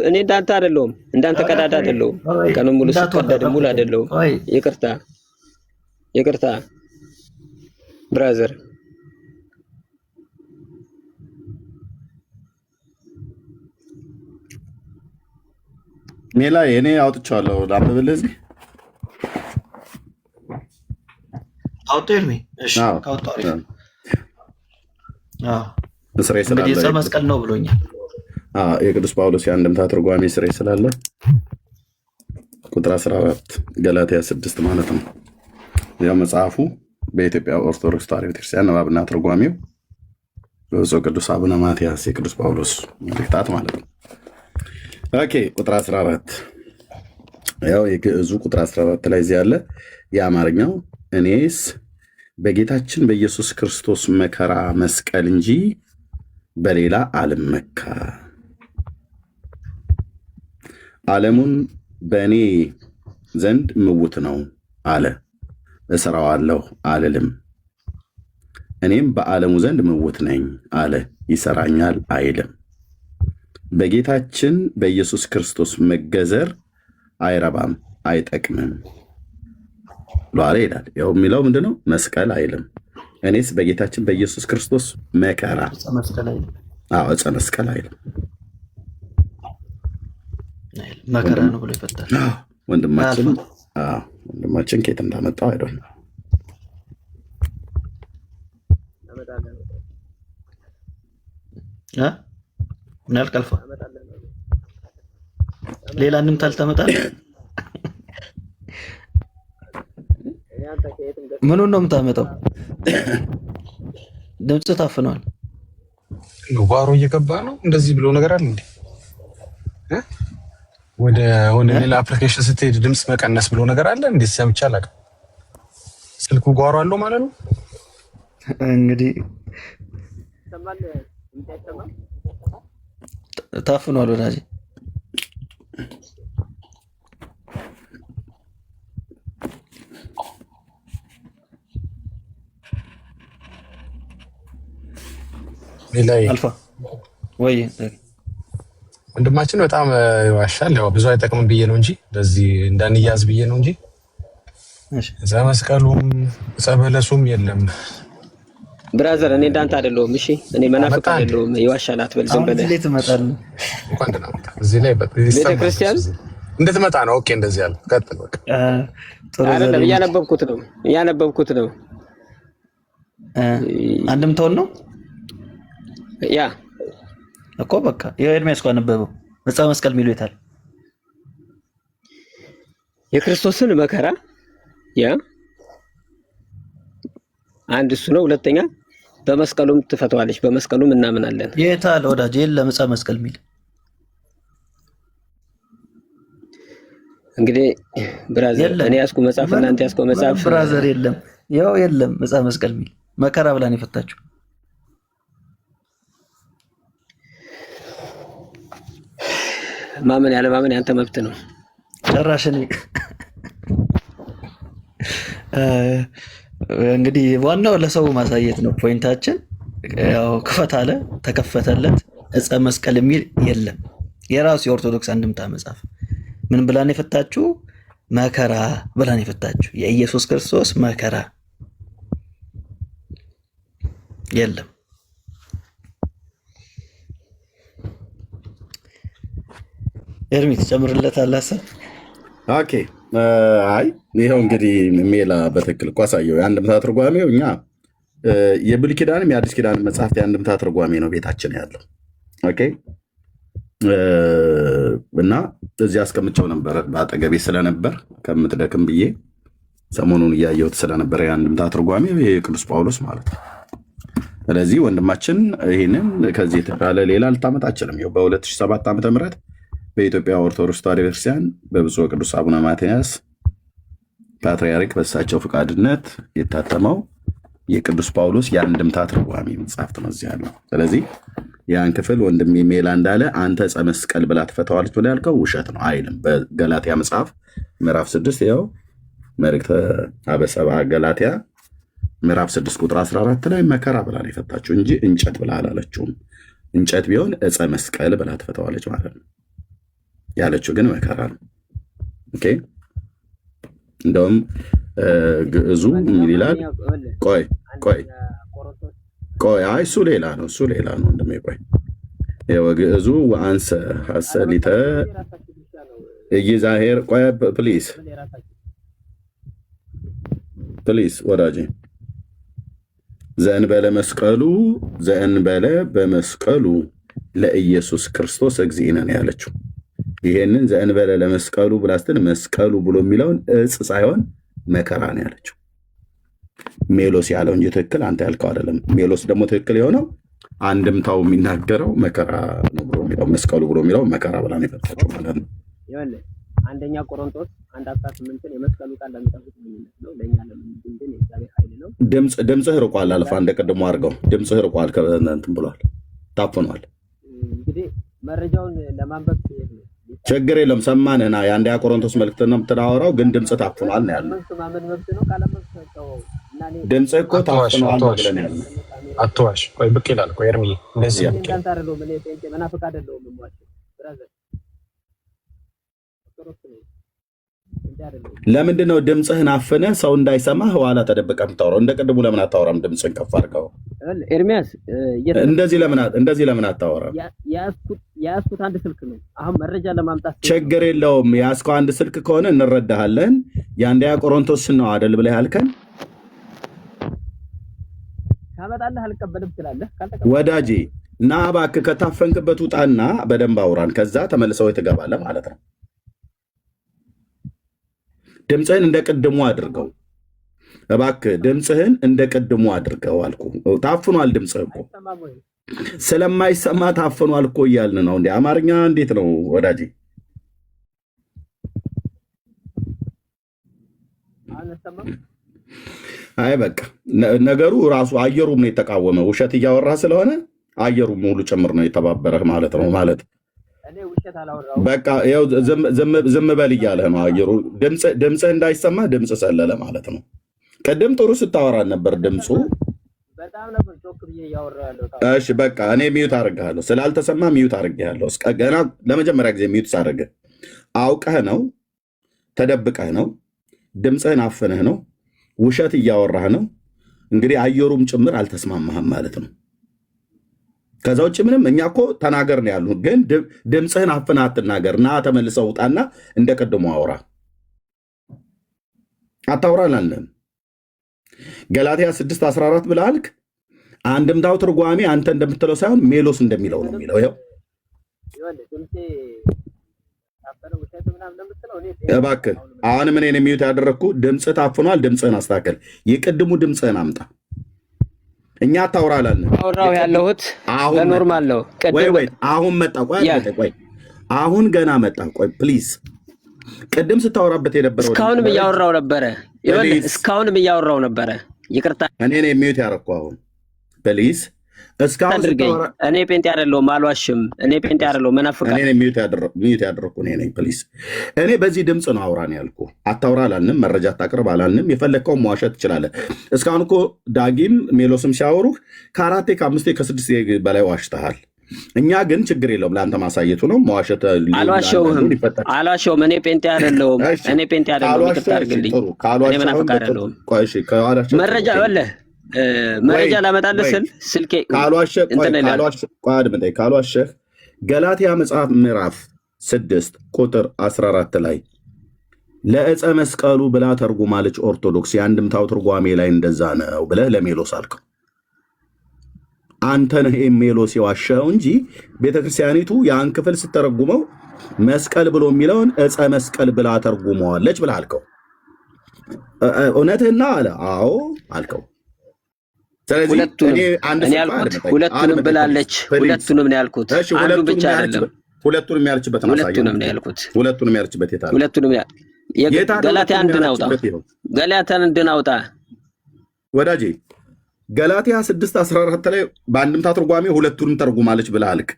እኔ እንዳንተ አይደለሁም፣ እንዳንተ ቀዳዳ አይደለሁም። ቀኑን ሙሉ ስቀደድ ሙሉ አይደለሁም። ይቅርታ ብራዘር። ሜላ እኔ አውጥቻለሁ። ላንብብልህ እዚህ አውጥልኝ። እሺ ካውጣሪ ስሬ ስላለ ዕፀ መስቀል ነው ብሎኛል። የቅዱስ ጳውሎስ የአንድምታ ትርጓሜ ስሬ ስላለ ቁጥር 14 ገላትያ 6 ማለት ነው። ያው መጽሐፉ በኢትዮጵያ ኦርቶዶክስ ተዋሕዶ ቤተክርስቲያን ንባብና ትርጓሜው በብፁዕ ቅዱስ አቡነ ማትያስ የቅዱስ ጳውሎስ መልእክታት ማለት ነው። ኦኬ ቁጥር 14 ያው የግዕዙ ቁጥር 14 ላይ እዚህ ያለ የአማርኛው እኔስ በጌታችን በኢየሱስ ክርስቶስ መከራ መስቀል እንጂ በሌላ አልመካ፣ ዓለሙን በእኔ ዘንድ ምውት ነው አለ። እሰራዋለሁ አልልም፣ እኔም በዓለሙ ዘንድ ምውት ነኝ አለ። ይሰራኛል አይልም። በጌታችን በኢየሱስ ክርስቶስ መገዘር አይረባም አይጠቅምም ሏለ ይላል። ያው የሚለው ምንድነው? መስቀል አይልም። እኔስ በጌታችን በኢየሱስ ክርስቶስ መከራ ዕፀ መስቀል አይልም። መከራ ነው ብሎ ይፈታል። ወንድማችን ከየት እንዳመጣው አይደል? ምን ያልቀልፋ ሌላ እንምታ አልተመጣለ። ምኑን ነው የምታመጣው? ድምጽ ታፍኗል። ጓሮ እየገባ ነው እንደዚህ ብሎ ነገር አለ እንዴ? ወደ ሌላ አፕሊኬሽን ስትሄድ ድምጽ መቀነስ ብሎ ነገር አለ እንዴ? ሰምቼ አላውቅም። ስልኩ ጓሮ አለው ማለት ነው እንግዲህ ታፍኗል ወዳጅ። አልፋ ወይ ወንድማችን በጣም ይዋሻል። ያው ብዙ አይጠቅምም ብዬ ነው እንጂ በዚህ እንዳንያዝ ብዬ ነው እንጂ እዛ መስቀሉም ጸበለሱም የለም። ብራዘር እኔ እንዳንተ አይደለሁም። እሺ እኔ መናፍቅ አይደለሁም። ይዋሻል አትበል። ዝም ብለህ እዚህ ትመጣለህ። እንኳን ደህና መጣ። እዚህ ላይ ቤተክርስቲያን እንድትመጣ ነው። ኦኬ እንደዚህ ያለ ቀጥል። በቃ አይደለም እያነበብኩት ነው። አንድምታውን ነው ያ እኮ በቃ የኤርሚያስ እኮ አነበበው። ዕፀ መስቀል የሚሉ የታል? የክርስቶስን መከራ ያ አንድ እሱ ነው። ሁለተኛ በመስቀሉም ትፈተዋለች። በመስቀሉም እናምናለን። የታል ወዳጅ? የለም ዕፀ መስቀል የሚል እንግዲህ ብራዘር እኔ ያስኩ መጽሐፍ እናንተ ያስኩ መጽሐፍ ብራዘር የለም። ያው የለም ዕፀ መስቀል የሚል መከራ ብላን የፈታችሁ ማመን ያለ ማመን ያንተ መብት ነው። ጨራሽ እኔ እንግዲህ ዋናው ለሰው ማሳየት ነው ፖይንታችን። ያው ክፈት አለ ተከፈተለት። ዕፀ መስቀል የሚል የለም። የራሱ የኦርቶዶክስ አንድምታ መጽሐፍ ምን ብላን የፈታችሁ? መከራ ብላን የፈታችሁ። የኢየሱስ ክርስቶስ መከራ የለም። ኤርሚ ትጨምርለታለህ ሀሳብ? ኦኬ አይ ይኸው እንግዲህ ሜላ በትክክል እኮ አሳየው። የአንድምታ ትርጓሜው እኛ የብሉይ ኪዳንም የአዲስ ኪዳንም መጽሐፍት የአንድምታ ትርጓሜ ነው ቤታችን ያለው። ኦኬ እና እዚህ አስቀምጨው ነበር በአጠገቤ ስለነበር ከምትደክም ብዬ ሰሞኑን እያየሁት ስለነበረ የአንድምታ ትርጓሜ የቅዱስ ጳውሎስ ማለት ነው። ስለዚህ ወንድማችን ይህንን ከዚህ የተሻለ ሌላ ልታመጣ አችልም። ይኸው በ2007 ዓ.ም በኢትዮጵያ ኦርቶዶክስ ተዋሕዶ ቤተክርስቲያን በብፁዕ ቅዱስ አቡነ ማትያስ ፓትርያርክ በእሳቸው ፈቃድነት የታተመው የቅዱስ ጳውሎስ የአንድምታ ትርጓሜ መጽሐፍት ነው እዚህ ያለው። ስለዚህ ያን ክፍል ወንድሜ ሜላ እንዳለ አንተ ዕፀ መስቀል ብላ ትፈታዋለች ብለህ ያልከው ውሸት ነው፣ አይልም። በገላትያ መጽሐፍ ምዕራፍ 6 ያው መልእክተ አበሰብአ ገላትያ ምዕራፍ 6 ቁጥር 14 ላይ መከራ ብላ ነው የፈታችው እንጂ እንጨት ብላ አላለችውም። እንጨት ቢሆን ዕፀ መስቀል ብላ ትፈታዋለች ማለት ነው። ያለችው ግን መከራ ነው። ኦኬ እንደውም ግዕዙ ምን ይላል? ቆይ አይ እሱ ሌላ ነው እንደም ቆይ ግዕዙ ወአንሰ ሐሰሊተ ኢይዛሄር ቆይ ፕሊዝ ወዳጄ ዘእንበለ በመስቀሉ ለኢየሱስ ክርስቶስ እግዚእነ ነው ያለችው። ይሄንን ዘእንበለ ለመስቀሉ ብላ ስትል መስቀሉ ብሎ የሚለውን ዕፅ ሳይሆን መከራ ነው ያለችው። ሜሎስ ያለው እንጂ ትክክል አንተ ያልከው አይደለም። ሜሎስ ደግሞ ትክክል የሆነው አንድምታው የሚናገረው መከራ ነው ብሎ የሚለው መስቀሉ ብሎ የሚለው መከራ ብላ ነው የፈታችው ማለት ነው። ይኸውልህ አንደኛ ቆሮንቶስ 1:18 የመስቀሉ ቃል ለሚጠፉት ምንነት ነው ለኛ ለምንድን የእግዚአብሔር ኃይል ነው። ድምፅህ ርቋል። አልፋ እንደቀድሞ አድርገው ድምፅህ ርቋል። ከእንትን ብሏል፣ ታፍኗል። እንግዲህ መረጃውን ለማንበብ ነው ችግር የለም። ሰማንህና የአንደኛ ቆሮንቶስ መልእክት ነው የምትዳወራው፣ ግን ድምፅ ታፍኗል ነው ያለው። ድምፅ እኮ ታፍኗል ብለን ያለ አትዋሽ። ቆይ ብቅ ይላል። ቆይ ኤርሚ እንደዚህ ለምንድን ነው ድምፅህን አፍነ ሰው እንዳይሰማ ኋላ ተደብቀ የምታወራው? እንደ ቅድሙ ለምን አታወራም? ድምፅህን ከፍ አድርገው። ኤርሚያስ እንደዚህ ለምን አታወራም? ያስኩት አንድ ስልክ ነው። አሁን መረጃ ለማምጣት ችግር የለውም። ያስከው አንድ ስልክ ከሆነ እንረዳሃለን። የአንደኛ ቆሮንቶስ ነው አይደል ብለህ ያልከን ካመጣለህ አልቀበልም ትላለህ። ወዳጄ እና እባክህ ከታፈንክበት ውጣና በደንብ አውራን። ከዛ ተመልሰው ትገባለህ ማለት ነው። ድምፅህን እንደ ቅድሙ አድርገው እባክህ፣ ድምፅህን እንደ ቅድሙ አድርገው አልኩ። ታፍኗል ድምፅህ እኮ ስለማይሰማ ታፍኗል እኮ እያልን ነው። እንደ አማርኛ እንዴት ነው ወዳጄ? አይ በቃ ነገሩ ራሱ አየሩም ነው የተቃወመ። ውሸት እያወራ ስለሆነ አየሩ ሙሉ ጭምር ነው የተባበረህ ማለት ነው። ማለት በቃ ይኸው ዝም በል እያለህ ነው አየሩ። ድምፅህ እንዳይሰማ ድምፅ ሰለለ ማለት ነው። ቅድም ጥሩ ስታወራ ነበር ድምፁ። እሺ በቃ እኔ ሚዩት አድርግሃለሁ፣ ስላልተሰማ ሚዩት አድርግሃለሁ። ገና ለመጀመሪያ ጊዜ ሚዩት ሳደርግህ አውቀህ ነው፣ ተደብቀህ ነው፣ ድምፅህን አፍነህ ነው፣ ውሸት እያወራህ ነው። እንግዲህ አየሩም ጭምር አልተስማማህም ማለት ነው። ከዛ ውጭ ምንም እኛ እኮ ተናገር ነው ያሉ፣ ግን ድምፅህን አፍነህ አትናገር። ና ተመልሰው ውጣና እንደ ቅድሞ አውራ። አታውራ አላልንም። ገላትያ 6:14 ብለህ አልክ። አንድምታው ትርጓሜ አንተ እንደምትለው ሳይሆን ሜሎስ እንደሚለው ነው የሚለው። ይኸው እባክህ አሁንም እኔን የሚዩት ያደረግኩ ድምፅህ ታፍኗል። ድምፅህን አስተካከል። የቅድሙ ድምፅህን አምጣ። እኛ አታውራ አላልንም። አውራው ያለሁት በኖርማል ነው። ወይ አሁን መጣ። ቆይ አሁን ገና መጣ። ቆይ ፕሊዝ። ቅድም ስታወራበት የነበረው እስካሁንም እያወራው ነበረ። እስካሁንም እያወራው ነበረ። ይቅርታ እኔ ነኝ የሚዩት ያደረግኩ። አሁን ፕሊዝ እስካሁን ስታወራ እኔ ጴንጤ አይደለሁም፣ አልዋሽም። እኔ ጴንጤ አይደለሁም፣ መናፍቃ እኔ ነኝ ሚዩት ያደረግኩ እኔ ነኝ። ፕሊዝ እኔ በዚህ ድምፅ ነው አውራ ነው ያልኩ። አታውራ አላልንም። መረጃ አታቅርብ አላልንም። የፈለግከውን መዋሸት ትችላለህ። እስካሁን እኮ ዳጊም ሜሎስም ሲያወሩህ ከ4 ከ5 ከ6 በላይ ዋሽተሃል። እኛ ግን ችግር የለውም ለአንተ ማሳየቱ ነው። መዋሸት አልዋሸውም። እኔ ጴንጤ አይደለሁም። እኔ ጴንጤ አይደለሁም። ይቅርታ አድርግልኝ። እኔ መናፍቃ አይደለሁም። መረጃ ወለህ መረጃ ላመጣልህ ስል ስልኬ ካልዋሸህ ገላትያ መጽሐፍ ምዕራፍ 6 ቁጥር 14 ላይ ለዕፀ መስቀሉ ብላ ተርጉማለች ኦርቶዶክስ። የአንድምታው ትርጓሜ ላይ እንደዛ ነው ብለህ ለሜሎስ አልከው። አንተ ነህ ሜሎስ የዋሸኸው እንጂ ቤተክርስቲያኒቱ ያን ክፍል ስተረጉመው መስቀል ብሎ የሚለውን ዕፀ መስቀል ብላ ተርጉመዋለች ብለህ አልከው። እውነትህና አለ። አዎ አልከው። ስለዚህ ሁለቱንም ብላለች። ሁለቱንም ነው ያልኩት። አንዱን ብቻ አይደለም። ሁለቱንም ያልችበትን ሁለቱንም ነው ያልኩት። ሁለቱንም ያልችበት የት አለ? ሁለቱንም ገላትያ አንድን አውጣ። ገላትያን አንድን አውጣ ወዳጄ። ገላትያ 6:14 ላይ በአንድምታ ትርጓሜ ሁለቱንም ተርጉማለች ብለህ አልክ።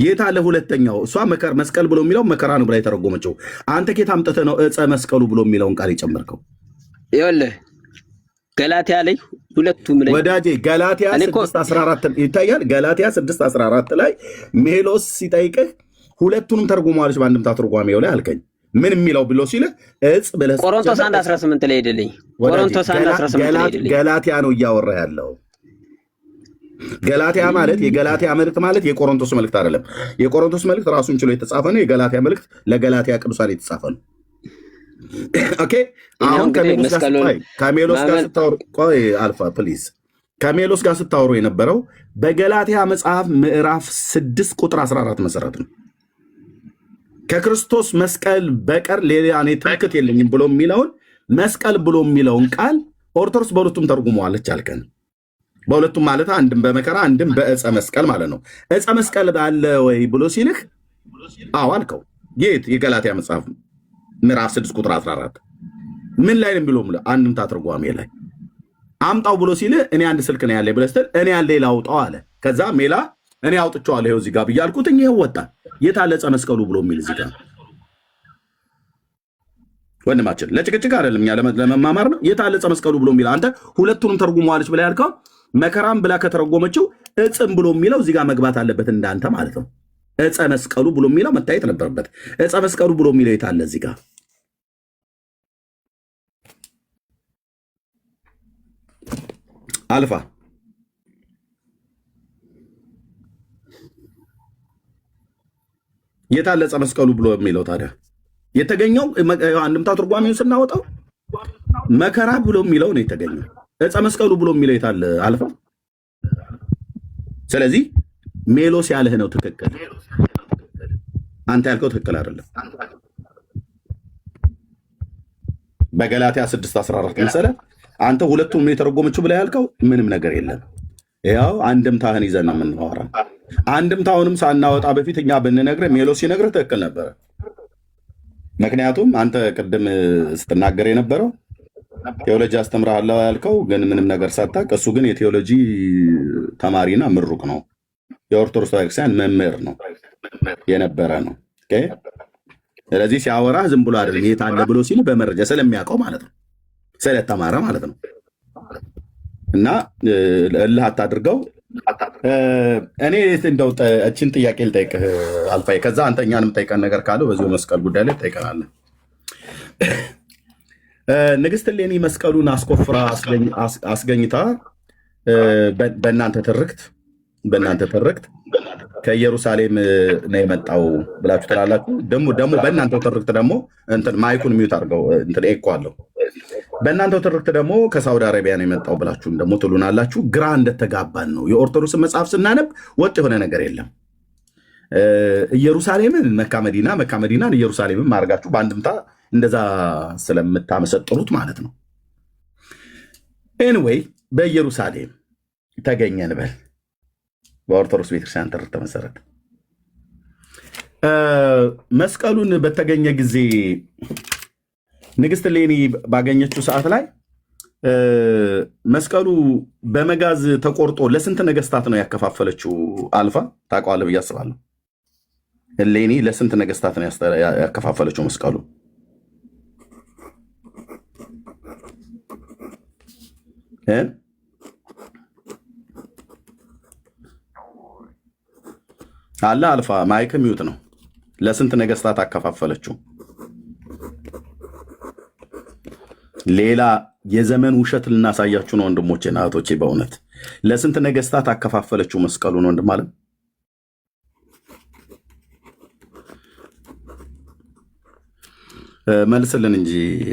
የት አለ ሁለተኛው? እሷ መስቀል ብሎ የሚለው መከራ ነው ብላ የተረጎመችው። አንተ ኬት አምጥተህ ነው ዕፀ መስቀሉ ብሎ የሚለውን ቃል የጨመርከው? ይኸውልህ ገላትያ ላይ ሁለቱም ላይ ወዳጄ ገላትያ 6:14 ይታያል። ገላትያ 6:14 ላይ ሜሎስ ሲጠይቅህ ሁለቱንም ተርጉማለች በአንድምታ ትርጓሜው ላይ አልከኝ። ምን የሚለው ብሎ ሲልህ ዕፅ ብለህ ቆሮንቶስ 1:18 ላይ ሄደልኝ። ቆሮንቶስ 1:18 ላይ ሄደልኝ። ገላትያ ነው እያወራ ያለው። ገላትያ ማለት የገላትያ መልእክት ማለት የቆሮንቶስ መልእክት አይደለም። የቆሮንቶስ መልእክት ራሱን ችሎ የተጻፈ ነው። የገላትያ መልእክት ለገላትያ ቅዱሳን የተጻፈ ነው። ኦኬ አሁን ከሜሎስ ጋር ስታወሩ ቆይ አልፋ ፕሊዝ። ከሜሎስ ጋር ስታወሩ የነበረው በገላትያ መጽሐፍ ምዕራፍ 6 ቁጥር 14 መሰረት ነው። ከክርስቶስ መስቀል በቀር ሌላ እኔ ትምክህት የለኝም ብሎ የሚለውን መስቀል ብሎ የሚለውን ቃል ኦርቶዶክስ በሁለቱም ተርጉመዋለች አልከን። በሁለቱም ማለት አንድም በመከራ አንድም በዕፀ መስቀል ማለት ነው። ዕፀ መስቀል አለ ወይ ብሎ ሲልህ አዎ አልከው። የት? የገላትያ መጽሐፍ ምዕራፍ 6 ቁጥር 14 ምን ላይ ነው ብሎ አንድምታ ትርጓሜ ላይ አምጣው ብሎ ሲልህ እኔ አንድ ስልክ ነው ያለኝ ብለህ ስትል እኔ ያለ ላውጣው አለ። ከዛ ሜላ እኔ አውጥቼዋለሁ ይኸው እዚህ ጋር ብያልኩት ይኸው ወጣ። የት አለ ዕፀ መስቀሉ ብሎ የሚል እዚህ ጋር? ወንድማችን ለጭቅጭቅ አይደለም እኛ ለመማማር ነው። የት አለ ዕፀ መስቀሉ ብሎ የሚል? አንተ ሁለቱንም ተርጉመዋለች ብላ ያልከው መከራም ብላ ከተረጎመችው ዕፅም ብሎ የሚለው እዚህ ጋር መግባት አለበት እንዳንተ ማለት ነው። ዕፀ መስቀሉ ብሎ የሚለው መታየት ነበረበት። ዕፀ መስቀሉ ብሎ የሚለው የት አለ እዚህ ጋር? አልፋ የት አለ ዕፀ መስቀሉ ብሎ የሚለው? ታዲያ የተገኘው አንድምታ ትርጓሜውን ስናወጣው መከራ ብሎ የሚለው ነው የተገኘው። ዕፀ መስቀሉ ብሎ የሚለው የት አለ? አልፋ ስለዚህ ሜሎስ ያለህ ነው ትክክል። አንተ ያልከው ትክክል አይደለም። በገላትያ 6:14 መሰለህ አንተ ሁለቱም የተረጎመችው ብላ ያልከው ምንም ነገር የለም። ያው አንድምታህን ይዘን ነው የምናወራ። አንድምታውንም ሳናወጣ በፊት እኛ ብንነግርህ ሜሎስ ሲነግርህ ትክክል ነበረ። ምክንያቱም አንተ ቅድም ስትናገር የነበረው ቴዎሎጂ አስተምርሃለሁ ያልከው ግን ምንም ነገር ሳታውቅ፣ እሱ ግን የቴዎሎጂ ተማሪና ምሩቅ ነው። የኦርቶዶክስ ቤተክርስቲያን መምህር ነው የነበረ ነው። ኦኬ። ስለዚህ ሲያወራ ዝም ብሎ አይደለም የት አለ ብሎ ሲል በመረጃ ስለሚያውቀው ማለት ነው፣ ስለተማረ ማለት ነው። እና እልህ አታድርገው። እኔ እንደው እችን ጥያቄ ልጠይቅህ አልፋዬ፣ ከዛ አንተ እኛንም ጠይቀን ነገር ካለው በዚሁ መስቀል ጉዳይ ላይ ጠይቀናለን። ንግስት እሌኒ መስቀሉን አስቆፍራ አስገኝታ በእናንተ ትርክት ከኢየሩሳሌም ነው የመጣው ብላችሁ ትላላችሁ። ደግሞ በእናንተው ትርክት ደግሞ ማይኩን ሚዩት አድርገው ኤኮ አለው። በእናንተው ትርክት ደግሞ ከሳውዲ አረቢያ ነው የመጣው ብላችሁም ደግሞ ትሉናላችሁ። ግራ እንደተጋባን ነው። የኦርቶዶክስን መጽሐፍ ስናነብ ወጥ የሆነ ነገር የለም። ኢየሩሳሌምን መካ መዲናን ኢየሩሳሌምን ማድረጋችሁ በአንድምታ እንደዛ ስለምታመሰጥሩት ማለት ነው። ኤንዌይ በኢየሩሳሌም ተገኘ እንበል። በኦርቶዶክስ ቤተክርስቲያን ትርክት መሰረት መስቀሉን በተገኘ ጊዜ ንግስት እሌኒ ባገኘችው ሰዓት ላይ መስቀሉ በመጋዝ ተቆርጦ ለስንት ነገስታት ነው ያከፋፈለችው? አልፋ ታውቀዋለህ ብዬ አስባለሁ። እሌኒ ለስንት ነገስታት ነው ያከፋፈለችው መስቀሉ? አለ አልፋ ማይክ ሚዩት ነው። ለስንት ነገስታት አከፋፈለችው? ሌላ የዘመን ውሸት ልናሳያችሁ ነው ወንድሞቼና እህቶቼ። በእውነት ለስንት ነገስታት አከፋፈለችው መስቀሉን? ወንድም አለ መልስልን እንጂ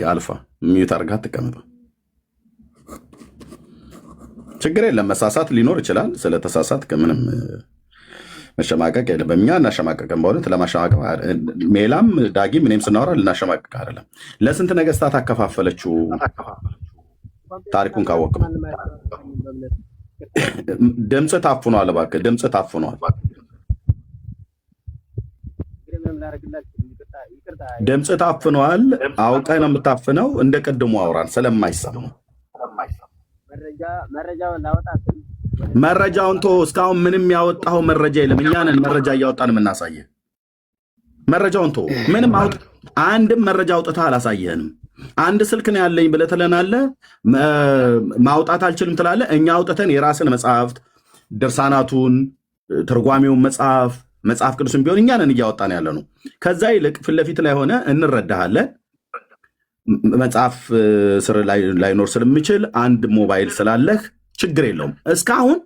አልፋ ሚዩት አድርጋ አትቀመጥ። ችግር የለም መሳሳት ሊኖር ይችላል። ስለተሳሳት ከምንም መሸማቀቅ የለም። እኛ እናሸማቀቅም። በእውነት ለማሸማቀቅ ሜላም ዳጊም እኔም ስናወራ ልናሸማቀቅ አይደለም። ለስንት ነገስታት አከፋፈለችው? ታሪኩን ካወቅም ድምፅ ታፍኗል። እባክህ ድምፅ ታፍኗል። ድምፅ ታፍኗል። አውቀህ ነው የምታፍነው። እንደ ቅድሙ አውራን ስለማይሰማ መረጃውን ቶ እስካሁን ምንም ያወጣው መረጃ የለም። እኛንን መረጃ እያወጣን የምናሳየህ። መረጃውን ቶ ምንም አንድም መረጃ አውጥተህ አላሳየህንም። አንድ ስልክ ነው ያለኝ ብለህ ትለናለህ። ማውጣት አልችልም ትላለህ። እኛ አውጥተን የራስን መጽሐፍት ድርሳናቱን፣ ትርጓሜውን መጽሐፍ ቅዱስን ቢሆን እኛንን እያወጣን ያለ ነው። ከዛ ይልቅ ፊት ለፊት ላይ ሆነ እንረዳሃለን። መጽሐፍ ስር ላይኖር ስለሚችል አንድ ሞባይል ስላለህ ችግር የለውም። እስካሁን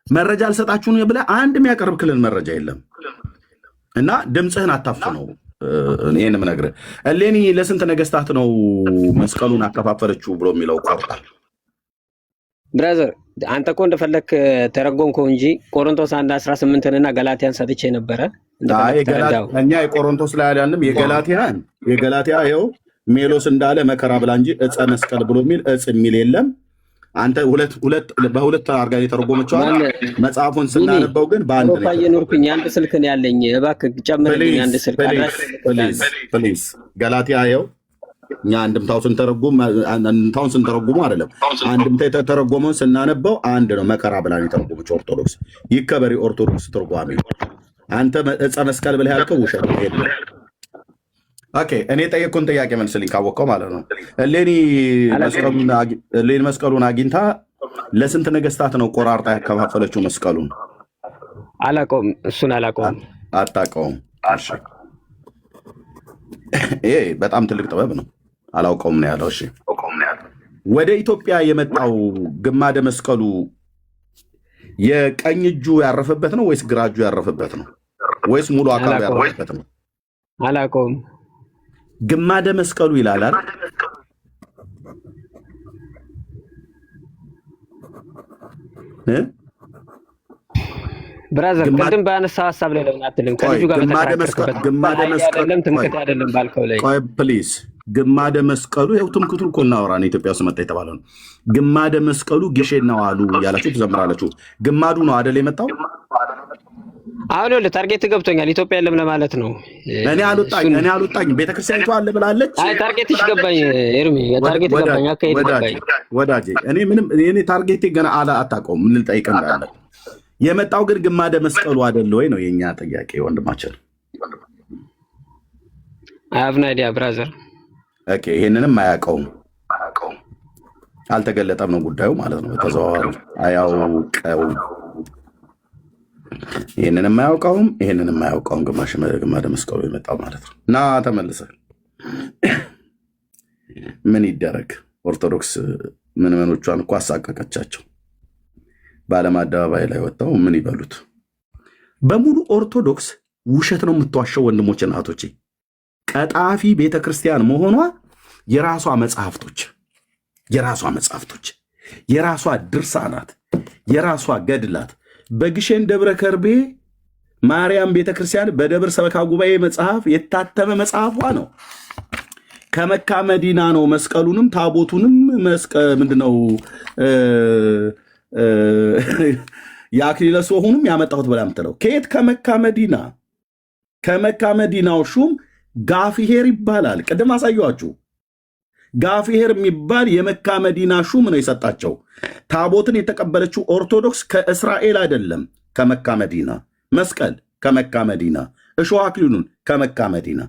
መረጃ አልሰጣችሁን ብለህ አንድ የሚያቀርብክልን መረጃ የለም እና ድምፅህን አታፍነው። ይህን ምነግርህ እሌኒ ለስንት ነገስታት ነው መስቀሉን አከፋፈለችው ብሎ የሚለው ቆርጣል። ብራዘር አንተ እኮ እንደፈለክ ተረጎምከው እንጂ ቆሮንቶስ 1:18 ገላትያን ሰጥቼ ነበረ። እኛ የቆሮንቶስ ላይ አላልንም። የገላትያ ይኸው ሜሎስ እንዳለ መከራ ብላ እንጂ ዕፀ መስቀል ብሎ የሚል ዕፅ የሚል የለም። አንተ በሁለት አድርጋ የተረጎመችዋል። መጽሐፉን ስናነበው ግን በአንድ ነው። የኖርኩኝ አንድ ስልክ ነው ያለኝ። እባክህ ጨምርልኝ አንድ ስልክ ፕሊዝ። ገላትያ ይኸው እኛ አንድምታውን ስንተረጉሙ አይደለም፣ አንድምታ የተተረጎመውን ስናነበው አንድ ነው። መከራ ብላ የተረጎመች ኦርቶዶክስ። ይከበሪ ኦርቶዶክስ ትርጓሜ። አንተ ዕፀ መስቀል ብለህ ያልከው ውሸት ነው። ኦኬ እኔ ጠየቅኩን ጥያቄ መልስልኝ ካወቀው ማለት ነው። እሌኒ መስቀሉን አግኝታ ለስንት ነገስታት ነው ቆራርጣ ያከፋፈለችው መስቀሉን? አላውቀውም። እሱን አላውቀውም። አታውቀውም? ይሄ በጣም ትልቅ ጥበብ ነው። አላውቀውም ነው ያለው። እሺ ወደ ኢትዮጵያ የመጣው ግማደ መስቀሉ የቀኝ እጁ ያረፈበት ነው ወይስ ግራ እጁ ያረፈበት ነው ወይስ ሙሉ አካሉ ያረፈበት ነው? አላውቀውም። ግማደ መስቀሉ ይላል። ብራዘር ቅድም ባነሳው ሐሳብ ላይ ለምን አትልም? ከልጁ ጋር በተከራከርክበት ግማደ መስቀሉ ትምክህት አይደለም ባልከው ላይ ቆይ ፕሊዝ። ግማደ መስቀሉ ይኸው ትምክህቱ እኮ እናወራ ነው። ኢትዮጵያ ውስጥ መጣ የተባለው ነው። ግማደ መስቀሉ ግሼ ነው አሉ ያላችሁ ትዘምራላችሁ። ግማዱ ነው አይደል የመጣው? አሁን ወለ ታርጌት ገብቶኛል። ኢትዮጵያ የለም ለማለት ነው። እኔ አልወጣኝ ቤተክርስቲያኒቷ አለ ብላለች። አይ ታርጌትሽ ገባኝ ኤርሚ፣ ታርጌት ገባኝ። አካሄድ ገባኝ ወዳጄ። እኔ ታርጌቴ ገና አታውቀውም። ምን ልጠይቅ እንዳለ የመጣው ግን ግማደ መስቀሉ አይደለ ወይ ነው የኛ ጥያቄ ወንድማችን። አይ አይዲያ ብራዘር። ኦኬ ይሄንንም አያውቀውም፣ አልተገለጠም ነው ጉዳዩ ማለት ነው። ተዘዋዋሪ አያውቀው ይሄንንም አያውቀውም ግማደ መስቀሉ የመጣው ማለት ነው። እና ተመልሰ ምን ይደረግ? ኦርቶዶክስ ምዕመኖቿን እኮ አሳቀቀቻቸው። በዓለም አደባባይ ላይ ወጣው ምን ይበሉት? በሙሉ ኦርቶዶክስ ውሸት ነው የምትዋሸው ወንድሞችና እህቶቼ። ቀጣፊ ቤተክርስቲያን መሆኗ የራሷ መጽሐፍቶች፣ የራሷ ድርሳናት፣ የራሷ ገድላት በግሸን ደብረ ከርቤ ማርያም ቤተክርስቲያን በደብር ሰበካ ጉባኤ መጽሐፍ የታተመ መጽሐፏ ነው። ከመካ መዲና ነው መስቀሉንም ታቦቱንም ምንድነው የአክሊለ ሦኩንም ያመጣሁት ብላ የምትለው ከየት? ከመካ መዲናው ሹም ጋፊሄር ይባላል። ቅድም አሳየኋችሁ። ጋፊሄር የሚባል የመካ መዲና ሹም ነው የሰጣቸው። ታቦትን የተቀበለችው ኦርቶዶክስ ከእስራኤል አይደለም፣ ከመካ መዲና። መስቀል ከመካ መዲና፣ እሾህ አክሊሉን ከመካ መዲና።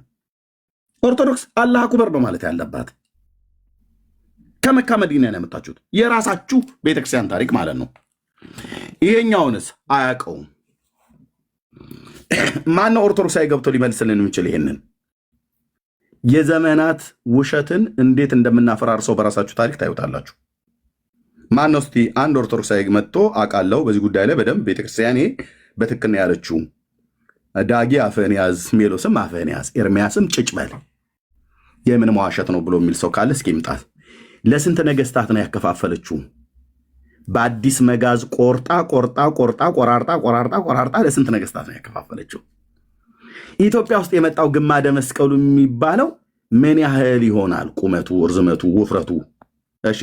ኦርቶዶክስ አላህ አክበር በማለት ያለባት ከመካ መዲና ነው ያመጣችሁት። የራሳችሁ ቤተክርስቲያን ታሪክ ማለት ነው። ይሄኛውንስ አያውቀውም። ማነው ኦርቶዶክሳዊ ገብቶ ሊመልስልን የሚችል? ይሄንን የዘመናት ውሸትን እንዴት እንደምናፈራርሰው በራሳችሁ ታሪክ ታዩታላችሁ። ማነው እስቲ አንድ ኦርቶዶክሳዊ መጥቶ አውቃለሁ በዚህ ጉዳይ ላይ በደንብ ቤተክርስቲያኔ በትክክል ነው ያለችው፣ ዳጊ አፍህን ያዝ፣ ሜሎስም አፍህን ያዝ፣ ኤርሚያስም ጭጭ በል፣ የምን መዋሸት ነው ብሎ የሚል ሰው ካለ እስኪ ይምጣት። ለስንት ነገስታት ነው ያከፋፈለችው? በአዲስ መጋዝ ቆራርጣ ለስንት ነገስታት ነው ያከፋፈለችው? ኢትዮጵያ ውስጥ የመጣው ግማደ መስቀሉ የሚባለው ምን ያህል ይሆናል? ቁመቱ፣ እርዝመቱ፣ ውፍረቱ? እሺ